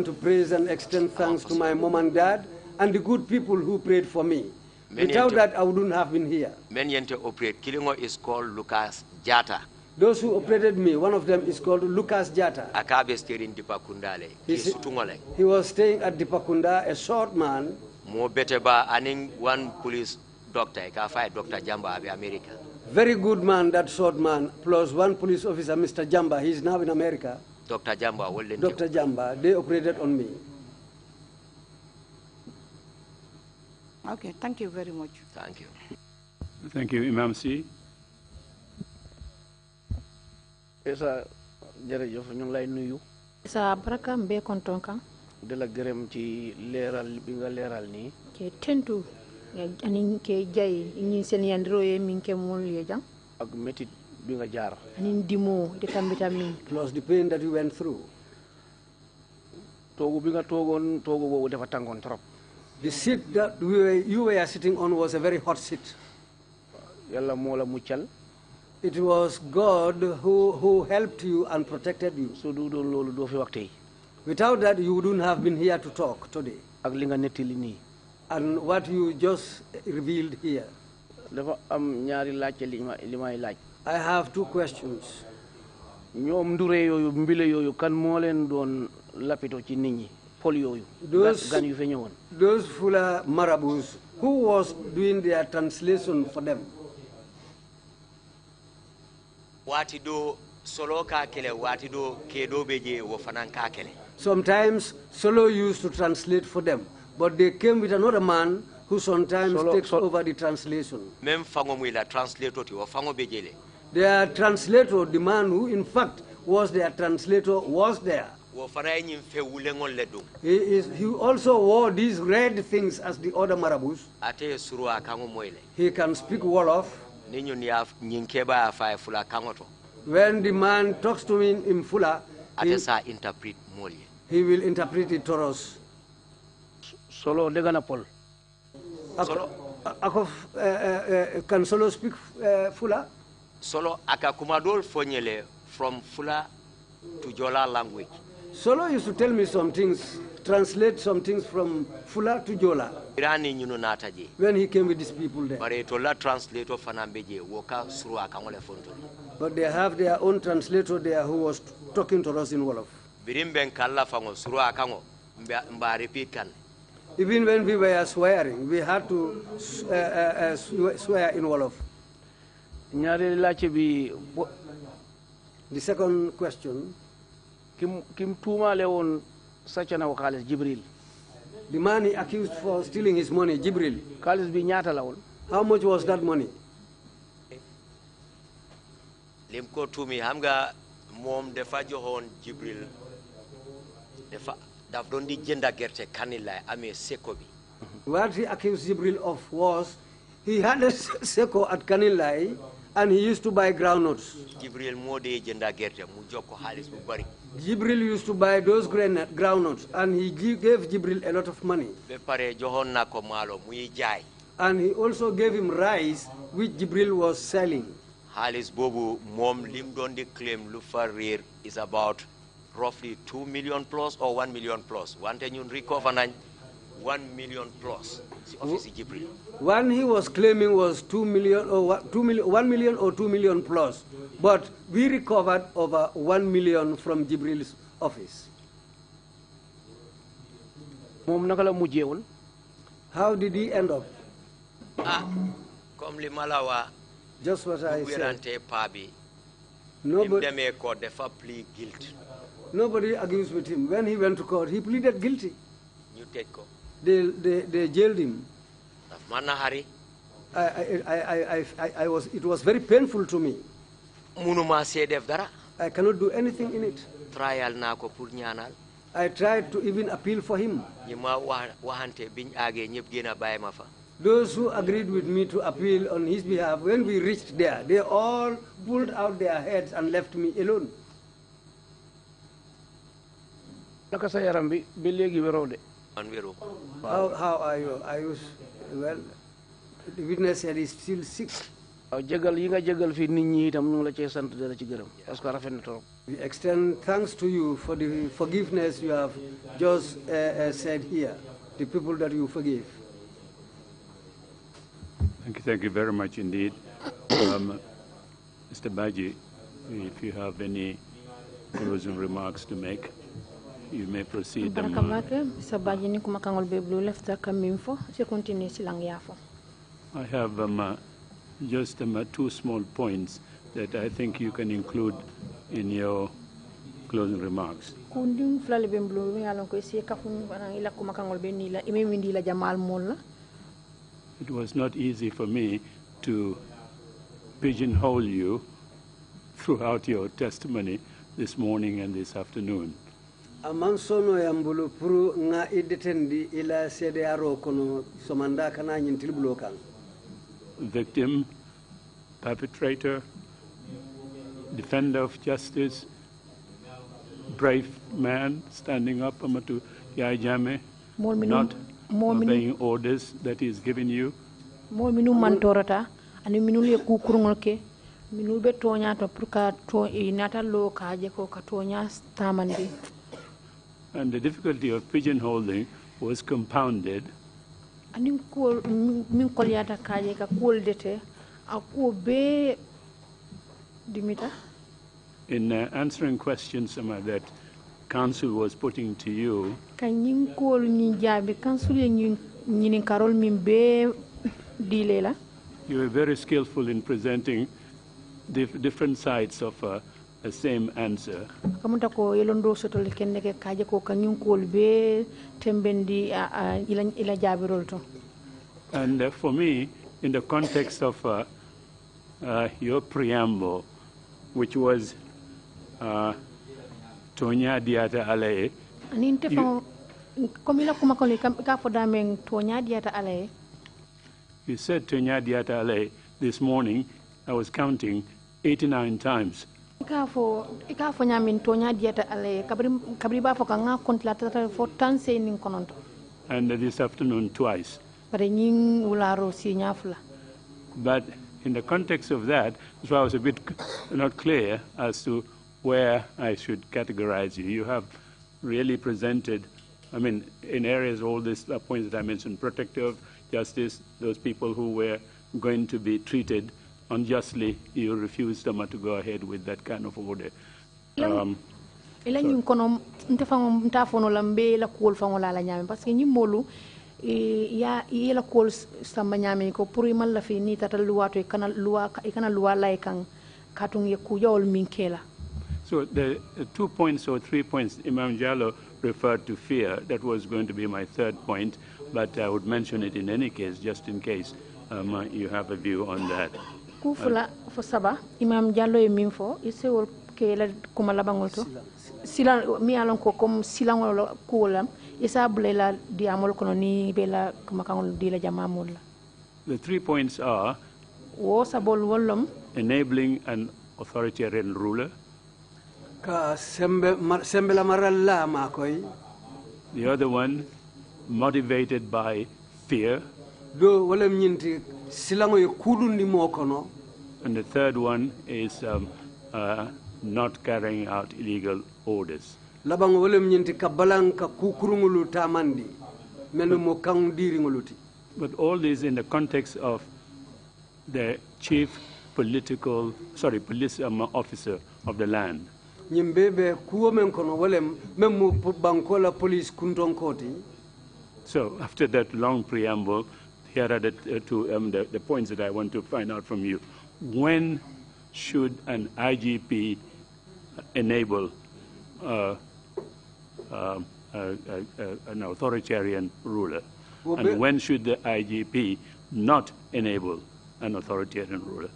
to praise and extend thanks to my mom and dad and the good people who prayed for me. Without that, I wouldn't have been here. Men yente operate Kilingo is called Lucas Jata. Those who operated me, one of them is called Lucas Jata. Akabe stayed in Dipakundale. He was staying at Dipakunda, a short man. Mo beteba aning one police doctor, Dr. Jamba of America. Very good man, that short man, plus one police officer, Mr. Jamba. He's now in America. Dr. Jamba, Dr. Jamba, they operated on me. Okay, thank you very much. Thank you. Thank you, Imam C. Esa jërëjëf ñu ngi lay nuyu. Sa baraka mbe kontonka. De la gërëm ci leeral bi nga leeral nii. Ke tentu ani ke jay ñi sen yandiro ye min ke mol ye jang. Ak métit bi nga jaar. Ani dimo de tambita min. Plus the pain that you went through. Toogu bi nga toogoon toogu boobu dafa tàngoon trop. The seat that you were sitting on was a very hot seat. Yàlla moo la muccal. It was God who helped you and protected you. So do loolu doo fi wax tey. Without that, you wouldn't have been here to talk today. Ak li nga nettali nii. And what you just revealed here. Dafa am ñaari laajte li may laaj. I have 2 questions. ñoom ndure yooyu mbile yooyu kan moo leen doon lapito ci nit ñi pol yooyu. gan yu fe ñëwoon. Those Fula marabouts, who was doing their translation for them? Wati do solo ka kele wati do kedo beje wo fanan ka kele. Sometimes Solo used to translate for them, but they came with another man who sometimes takes over the translation. Mem fango muila translator ti wo fango bejele. Their translator, the man who in fact was their translator, was there. Wo fana nyim fe wulengol ledum. He also wore these red things as the other marabouts. Ate surua kango moile. He can speak Wolof. When the man talks to me in Fula, he will interpret it to us. Solo degana pol. Can Solo speak Fula? Solo akakumadol fonyele from Fula to Jola language. Solo used to tell me some things, translate some things from Fula to Jola. When he came with these people there. But they have their own translator there who was talking to us in Wolof. Even when we were swearing, we had to swear in Wolof. The second question. Kim tuumaale woon sàcc na xaalis Jibril. The man he accused for stealing his money, Jibril. Xaalis bi ñaata la woon. How much was that money? Lim ko tuumi xam nga moom dafa joxoon Jibril daf doon di jënda gerte Kanilai amee seko bi. What he accused Jibril of was he had a seko at Kanilai and he used to buy groundnuts. Jibril moo dee jënda gerte mu jox ko xaalis bu bari. Jibril used to buy those groundnuts, and he gave Jibril a lot of money. And he also gave him rice, which Jibril was selling. Halis Bobu mom lim don de claim lu farir is about roughly 2 million plus or 1 million plus. One thing you recover 1 million plus. Office Jibril. One he was claiming was 2 million or 1 million or 2 million plus, but we recovered over 1 million from Jibril's office. How did he end up? Just what I said. Nobody agrees with him. When he went to court, he pleaded guilty. They jailed him. It was very painful to me. I cannot do anything in it. I tried to even appeal for him. Those who agreed with me to appeal on his behalf, when we reached there, they all pulled out their heads and left me alone. How are you? Well, the witness said he's still sick. We extend thanks to you for the forgiveness you have just said here, the people that you forgive. Thank you very much indeed. Mr. Badjie, if you have any closing remarks to make, you may proceed. I have just 2 small points that I think you can include in your closing remarks. It was not easy for me to pigeonhole you throughout your testimony this morning and this afternoon. Amansono yambulu puru nga idetendi ila CDRO kono somanda kana nyintil bulokan. Victim, perpetrator, defender of justice, brave man standing up to Yajame, not obeying orders that he's given you. And the difficulty of pigeonholing was compounded in answering questions that counsel was putting to you. You were very skillful in presenting different sides of the same answer. And for me, in the context of your preamble, which was Tonya Diata Ale, you said Tonya Diata Ale this morning. I was counting 89 times. And this afternoon twice. But in the context of that, so I was a bit not clear as to where I should categorize you. You have really presented, I mean, in areas, all these points that I mentioned, protective justice, those people who were going to be treated unjustly, you refused them to go ahead with that kind of order. So the 2 points or 3 points Imam Jallo referred to fear. That was going to be my third point, but I would mention it in any case, just in case you have a view on that. Kufula for Saba, Imam Jallo e Minfo, ise wol kela kumalabangolto. Sila mi alon ko kom silang kulam, isa blela diamol kono ni bela kumakangol dila jamamola. The 3 points are wo sabol wolom enabling an authoritarian ruler, The other one, motivated by fear. And the third one is not carrying out illegal orders. But all this in the context of the chief police officer of the land. So after that long preamble, here are the the points that I want to find out from you. When should an IGP enable an authoritarian ruler? And when should the IGP not enable an authoritarian ruler?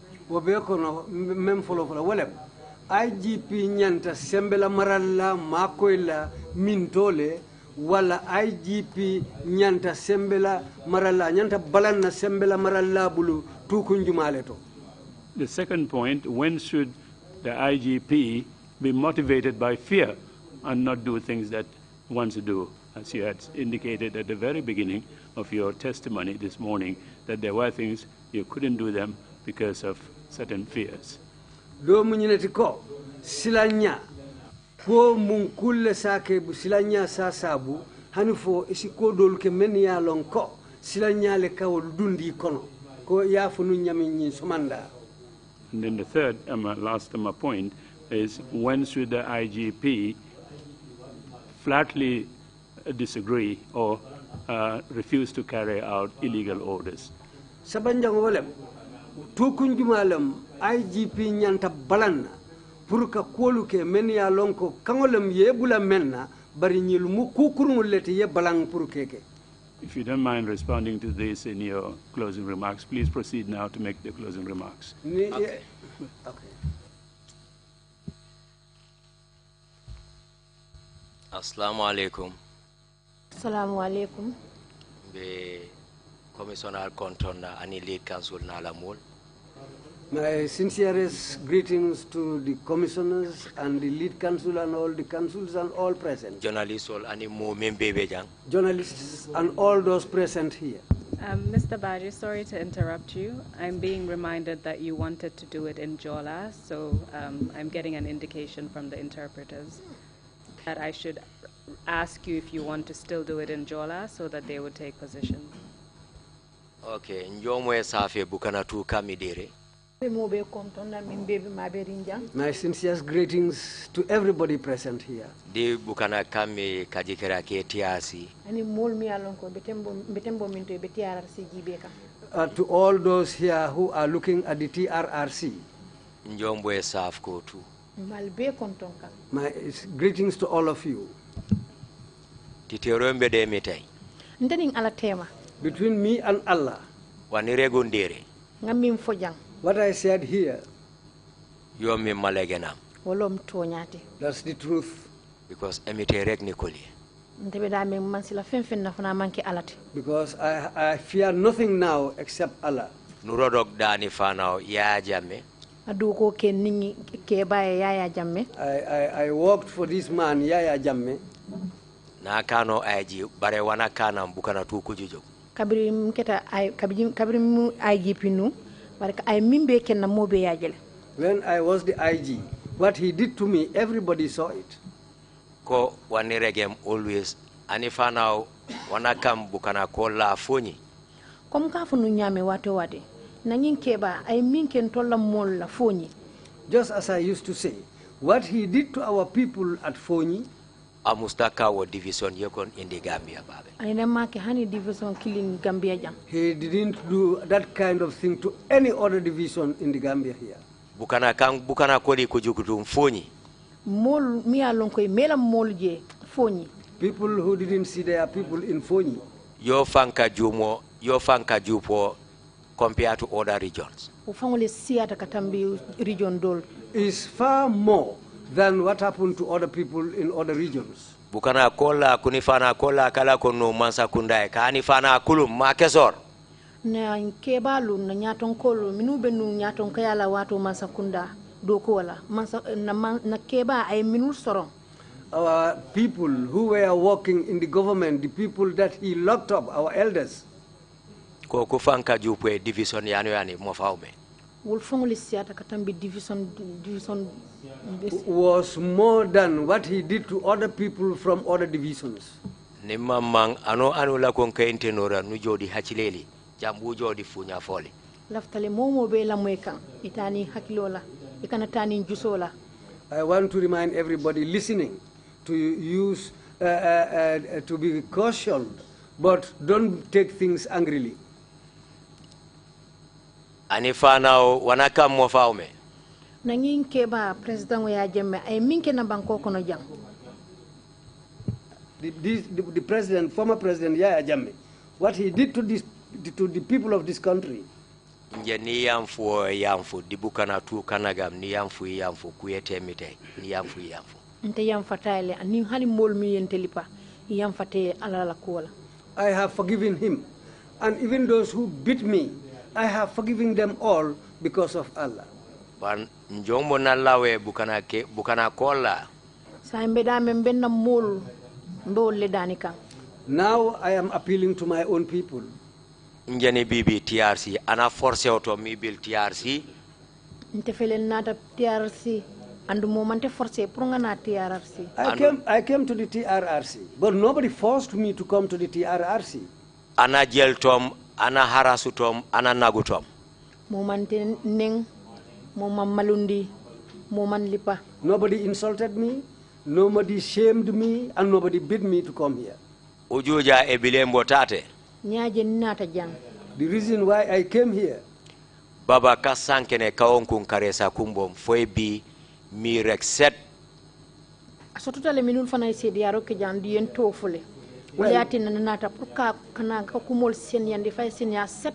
IGP nyanta sembela maralla makoila mintole wala IGP nyanta sembela maralla nyanta balanna sembela maralla bulu tukunjumaleto. The second point, when should the IGP be motivated by fear and not do things that he wants to do? As you had indicated at the very beginning of your testimony this morning, that there were things you couldn't do them because of certain fears. Do munyineti ko silanya ko mun kulle sake bu silanya sa sabu hanufo isi ko dol ke men ya lon ko silanya le kawol dundi kono ko yafunu nyami nyin somanda. And then the third last point is, when should the IGP flatly disagree or refuse to carry out illegal orders? Sabanjang wolem tukunjumalam IGP nyanta balanna pour ka kolu ke men ya lonko kangolem yebula menna bari nyil mu kukurungul leti ye balang pour keke. If you don't mind responding to this in your closing remarks, please proceed now to make the closing remarks. Okay. Assalamu alaikum. Assalamu alaikum. Be Commissioner Contonda and lead council Nalamul. My sincerest greetings to the commissioners and the lead council and all the councils and all present. Journalists and all those present here. Mr. Badjie, sorry to interrupt you. I'm being reminded that you wanted to do it in Jola, so I'm getting an indication from the interpreters that I should ask you if you want to still do it in Jola so that they would take position. Okay, njomwe safi bukana tu kamidere. My sincerest greetings to everybody present here. Di bukana kami kajikera ketiasi. To all those here who are looking at the TRRC. Njombwe saf kotu. My greetings to all of you. Titerombe de mitay. Between me and Allah. Waniregundere. What I said here, that's the truth. Because Because I fear nothing now except Allah. I worked for this man, Yaya Jammeh. When I was the IG, what he did to me, everybody saw it. Ko waniregem always anifana wanakam bukana kola foni. Kom ka funu nyame wato wade. Na nyinkeba ay minken tolla mol la foni. Just as I used to say, what he did to our people at Foni, amustaka wa division yekon in the Gambia babe. He didn't do that kind of thing to any other division in the Gambia here. Bukana kodi kujukutum foni. Mol mi alon koy mela mol je Foni. People who didn't see their people in Foni. Yo fanka jupo compared to other regions. Is far more than what happened to other people in other regions. Bukana kola kunifana kola kala kono mansa kundae kanifana kulum makesor. Na kebalu na nyaton kolo minube nu nyaton kayala watu mansa kunda. do ko wala na keba ay minul soron. Our people who were working in the government, the people that he locked up, our elders. Ko kufanka jupwe division yani mofaume. Division was more than what he did to other people from other divisions. Nimamang ano la konka intenora nu jodi hachileli jambu jodi funya fole. Laftale momo be la mweka itani hakilola ikanatani jusola. I want to remind everybody listening to use to be cautioned, but don't take things angrily. Anifana wanaka mofaume. Nangin keba president ya jemme ay minke na banko kono jang. The president, former president Yaya Jammeh, what he did to the people of this country. Nje ni yamfu dibukana tu kanagam ni yamfu kuyete mite ni yamfu. Nte yamfatale ani hali mol mi yentelipa yamfate alala kola. I have forgiven him, and even those who beat me, I have forgiven them all because of Allah. Ban njombo nalawe bukana kola. Sa mbeda membenna mol ndole danika. Now I am appealing to my own people. Njeni bibi TRC ana force auto mi bil TRC. Nte felen nata TRC and momente force prunga na TRC. I came to the TRRC, but nobody forced me to come to the TRRC. Ana jeltom, ana harasutom, ana nagutom. Momante neng, momam malundi, moman lipa. Nobody insulted me, nobody shamed me, and nobody beat me to come here. Ujuja ebilembo tate. The reason why I came here. Baba kasankene kaonkun karesa kumbom foebi mi rekset. Asotuta le minul fana ise diaro ke jandi en tofule. Uliati na nata puka kana kumol sen yandi fa sen ya set.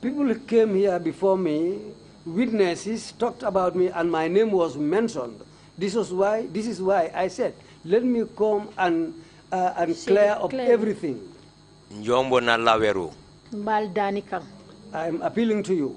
People came here before me, witnesses talked about me, and my name was mentioned. This is why I said, let me come and clear up everything. Njombo na laweru. Mbal danika. I am appealing to you.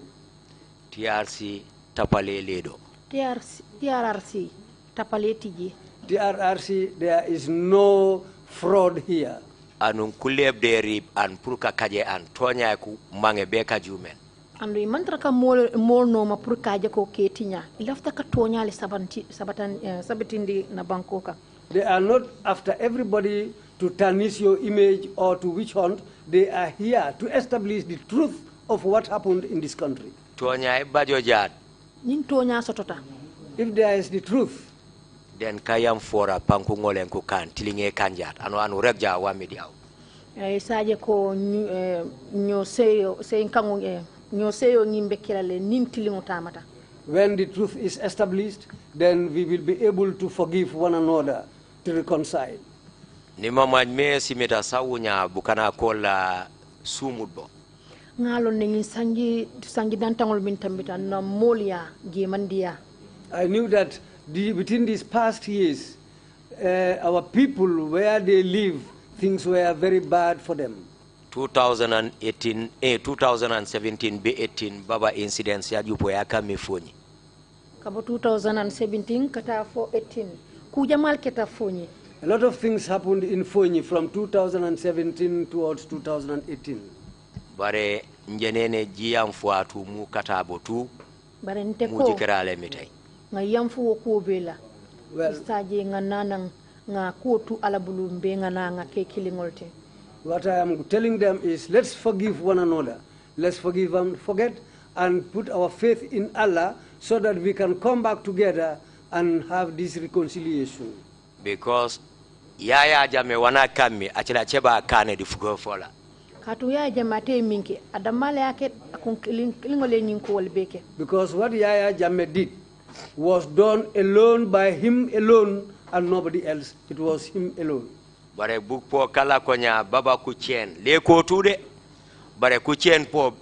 TRC tapale ledo. TRRC tapale tiji. TRRC, there is no fraud here. Anun kuleb de rib an purka kaje an tonya ku mange beka jumen. Andu imantra ka mol no ma purka kaje ko ketinya. Ilafta ka tonya le sabatindi na bankoka. They are not after everybody to tarnish your image or to witch hunt. They are here to establish the truth of what happened in this country. Tonya Badjie. Tonya sotota. If there is the truth, then kayam fora panku ngolen ku kan tilinge kanjat anu regja wa mediaw. Saje ko nyoseyo ngimbe kilale nim tilingo tamata. When the truth is established, then we will be able to forgive one another, to reconcile. Ni mama me simeta sawunya bukana kola sumudbo. Ngalo nengi sangi dantangol min tambita na molia gemandia. I knew that within these past years, our people, where they live, things were very bad for them. 2017 B18 baba incidents ya jupo ya kamifoni. Kabo 2017 kata 18 kujamal keta foni. A lot of things happened in Fonyi from 2017 towards 2018. Bare njenene jiyamfuatu mu katabo tu. Bare nteko. Mujikerale mitai. Nga yamfu wokuo bela. Well, staje nga nanang nga kuotu alabulumbe nga na nga kekilingolte. What I am telling them is, let's forgive one another. Let's forgive and forget and put our faith in Allah so that we can come back together and have this reconciliation. Because Yaya Jammeh wana kami achila cheba kane di fugo fola. Katu Yaya Jammeh ate minke adamale yake akunklingole nyinko walbeke. Because what Yaya Jammeh did was done alone by him alone and nobody else. It was him alone. Bare bukpo kala konya baba kuchen le ko tude bare kuchen po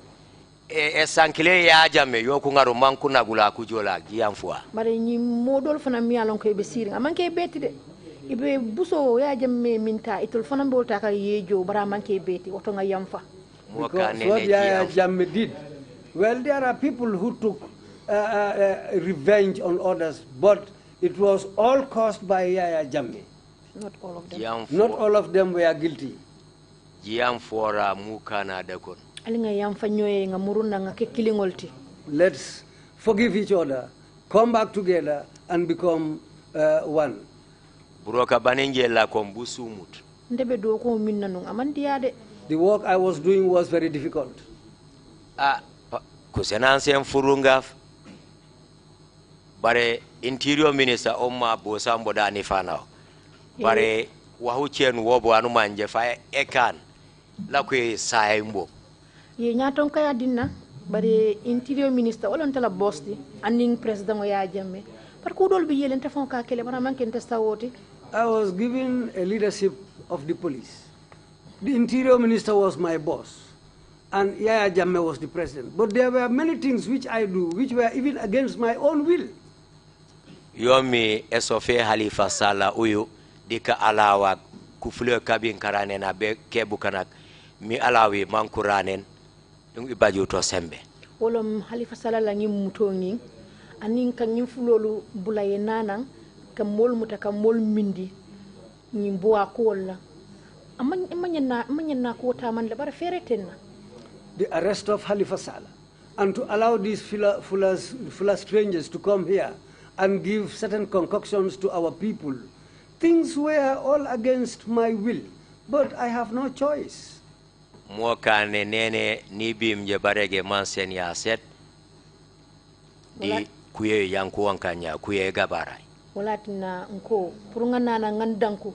sankile ya Jammeh yo kungaru manku nagula kujola giamfua. Bare nyi modol fana mi alon ko be siri amanke beti de ibe buso ya Jammeh minta itul fana bolta ka yejo bara manke beti oto nga yamfa. Because what Yaya Jammeh did, well, there are people who took revenge on others, but it was all caused by Yaya Jammeh. Not all of them. Not all of them were guilty. Let's forgive each other, come back together, and become one. The work I was doing was very difficult. Bare Interior Minister Omma Bosambo Dani Fanao. Bare Wahuchen Wobo Anumanje Fire Ekan Lakwe Saimbo. Ye nyaton kaya dinna bare Interior Minister Olantala Bosti anding President Yaya Jammeh. Par kudol bi yelen tefon ka kele bana manken testa woti. I was given a leadership of the police. The Interior Minister was my boss, and Yaya Jammeh was the president. But there were many things which I do, which were even against my own will. Yomi esofe Halifa Sala uyu dika alawa kufule kabin karanen na be kebukanak mi alawi mankuranen dung ibaju to sembe. Wolom Halifa Sala la ngi mutongi anin kan ngi fulolu bulaye nanang kam mol mutaka mol mindi ngi mbuwa ko wala amanya ko taman le bara feretenna. The arrest of Halifa Sala and to allow these full strangers to come here and give certain concoctions to our people. Things were all against my will, but I have no choice. Mwakane nene nibim jebarege mansen ya set di kuye yanku wankanya kuye gabarai. Walatina nko purunga nana ngandanku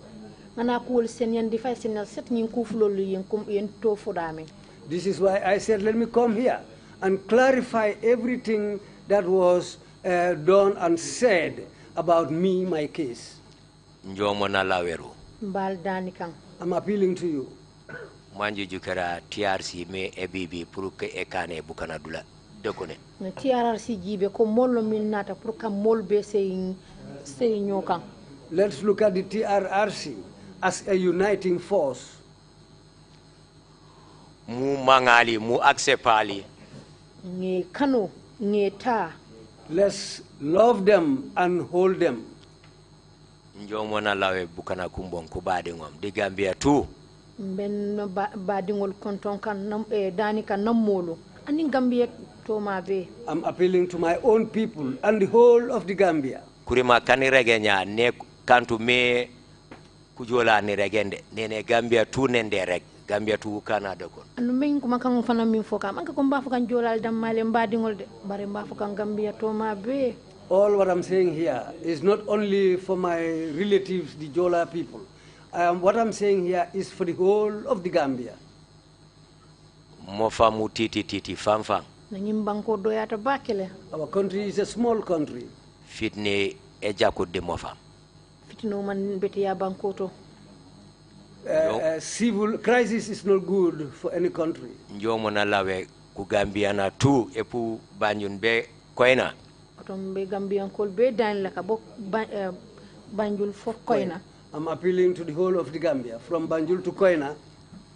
ngana kuol sen yandi fay sen set nyin kuflolu yen to fodame. This is why I said let me come here and clarify everything that was done and said about me, my case. I'm appealing to you. TRC me ebibi puruke ekane bukana dula dokone. TRC jibe ko mollo min nata puruka molbe sey nyokan. Let's look at the TRRC as a uniting force. Mu mangali mu aksepali. Nge kano nge ta. Let's love them and hold them. Njomona lawe bukana kumbon kubade ngom di Gambia tu. Ben badingol konton kan dani kan namolo ani Gambia to mabe. I'm appealing to my own people and the whole of the Gambia. Kurima kaniregenya ne kantu me kujola ni regende nene Gambia tu nenderek Gambia tu Canada kon. Anu men ko makang fana min foka man ko mba fokan jolal dam male mbadingol de bare mba fokan Gambia to mabe. All what I'm saying here is not only for my relatives, the Jola people. What I'm saying here is for the whole of the Gambia. Mofa mutiti famfang. Nanyimbanko doyata bakele. Our country is a small country. Fitne ejako de mofa. Fitno man beti ya bankoto. Civil crisis is not good for any country. Njomona lawe ku Gambia na tu epu banyun be koina. Otombe Gambian kol be dan la ka bok banjul for koina. I'm appealing to the whole of the Gambia, from Banjul to Koina.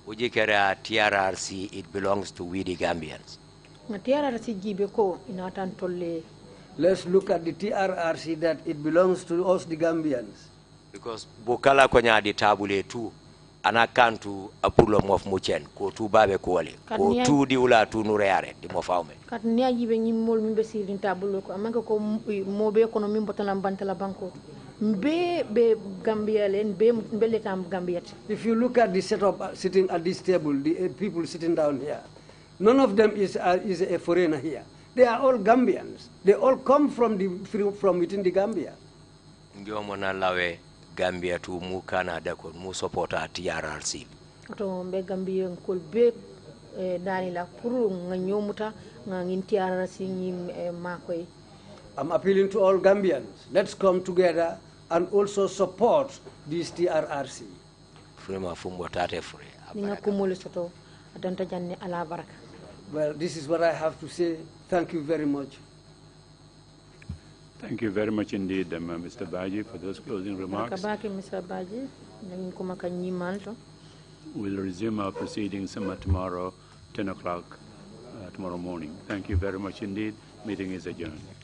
Ujikera TRRC, it belongs to we the Gambians. Let's look at the TRRC that it belongs to us the Gambians. Because Bukala konya di tabule tu anakantu apulo mof muchen ko tu babe ko wale ko tu di ula tu nureare di mofaume. Kat niya jibe nyimol mimbe sirin tabulo ko amanga ko mobe ekonomi mbotalam bantala banko. If you look at the setup sitting at this table, the people sitting down here, none of them is a foreigner here. They are all Gambians. They all come from within the Gambia. Njomona lawe Gambia tu mu Canada ko mu supporta TRRC. To be Gambia ko be dani la pour nga nyomuta nga ngin TRRC nyim makoy. I'm appealing to all Gambians. Let's come together and also support this TRRC. Well, this is what I have to say. Thank you very much. Thank you very much indeed, Mr. Badjie, for those closing remarks. We'll resume our proceedings tomorrow, 10 o'clock tomorrow morning. Thank you very much indeed. Meeting is adjourned.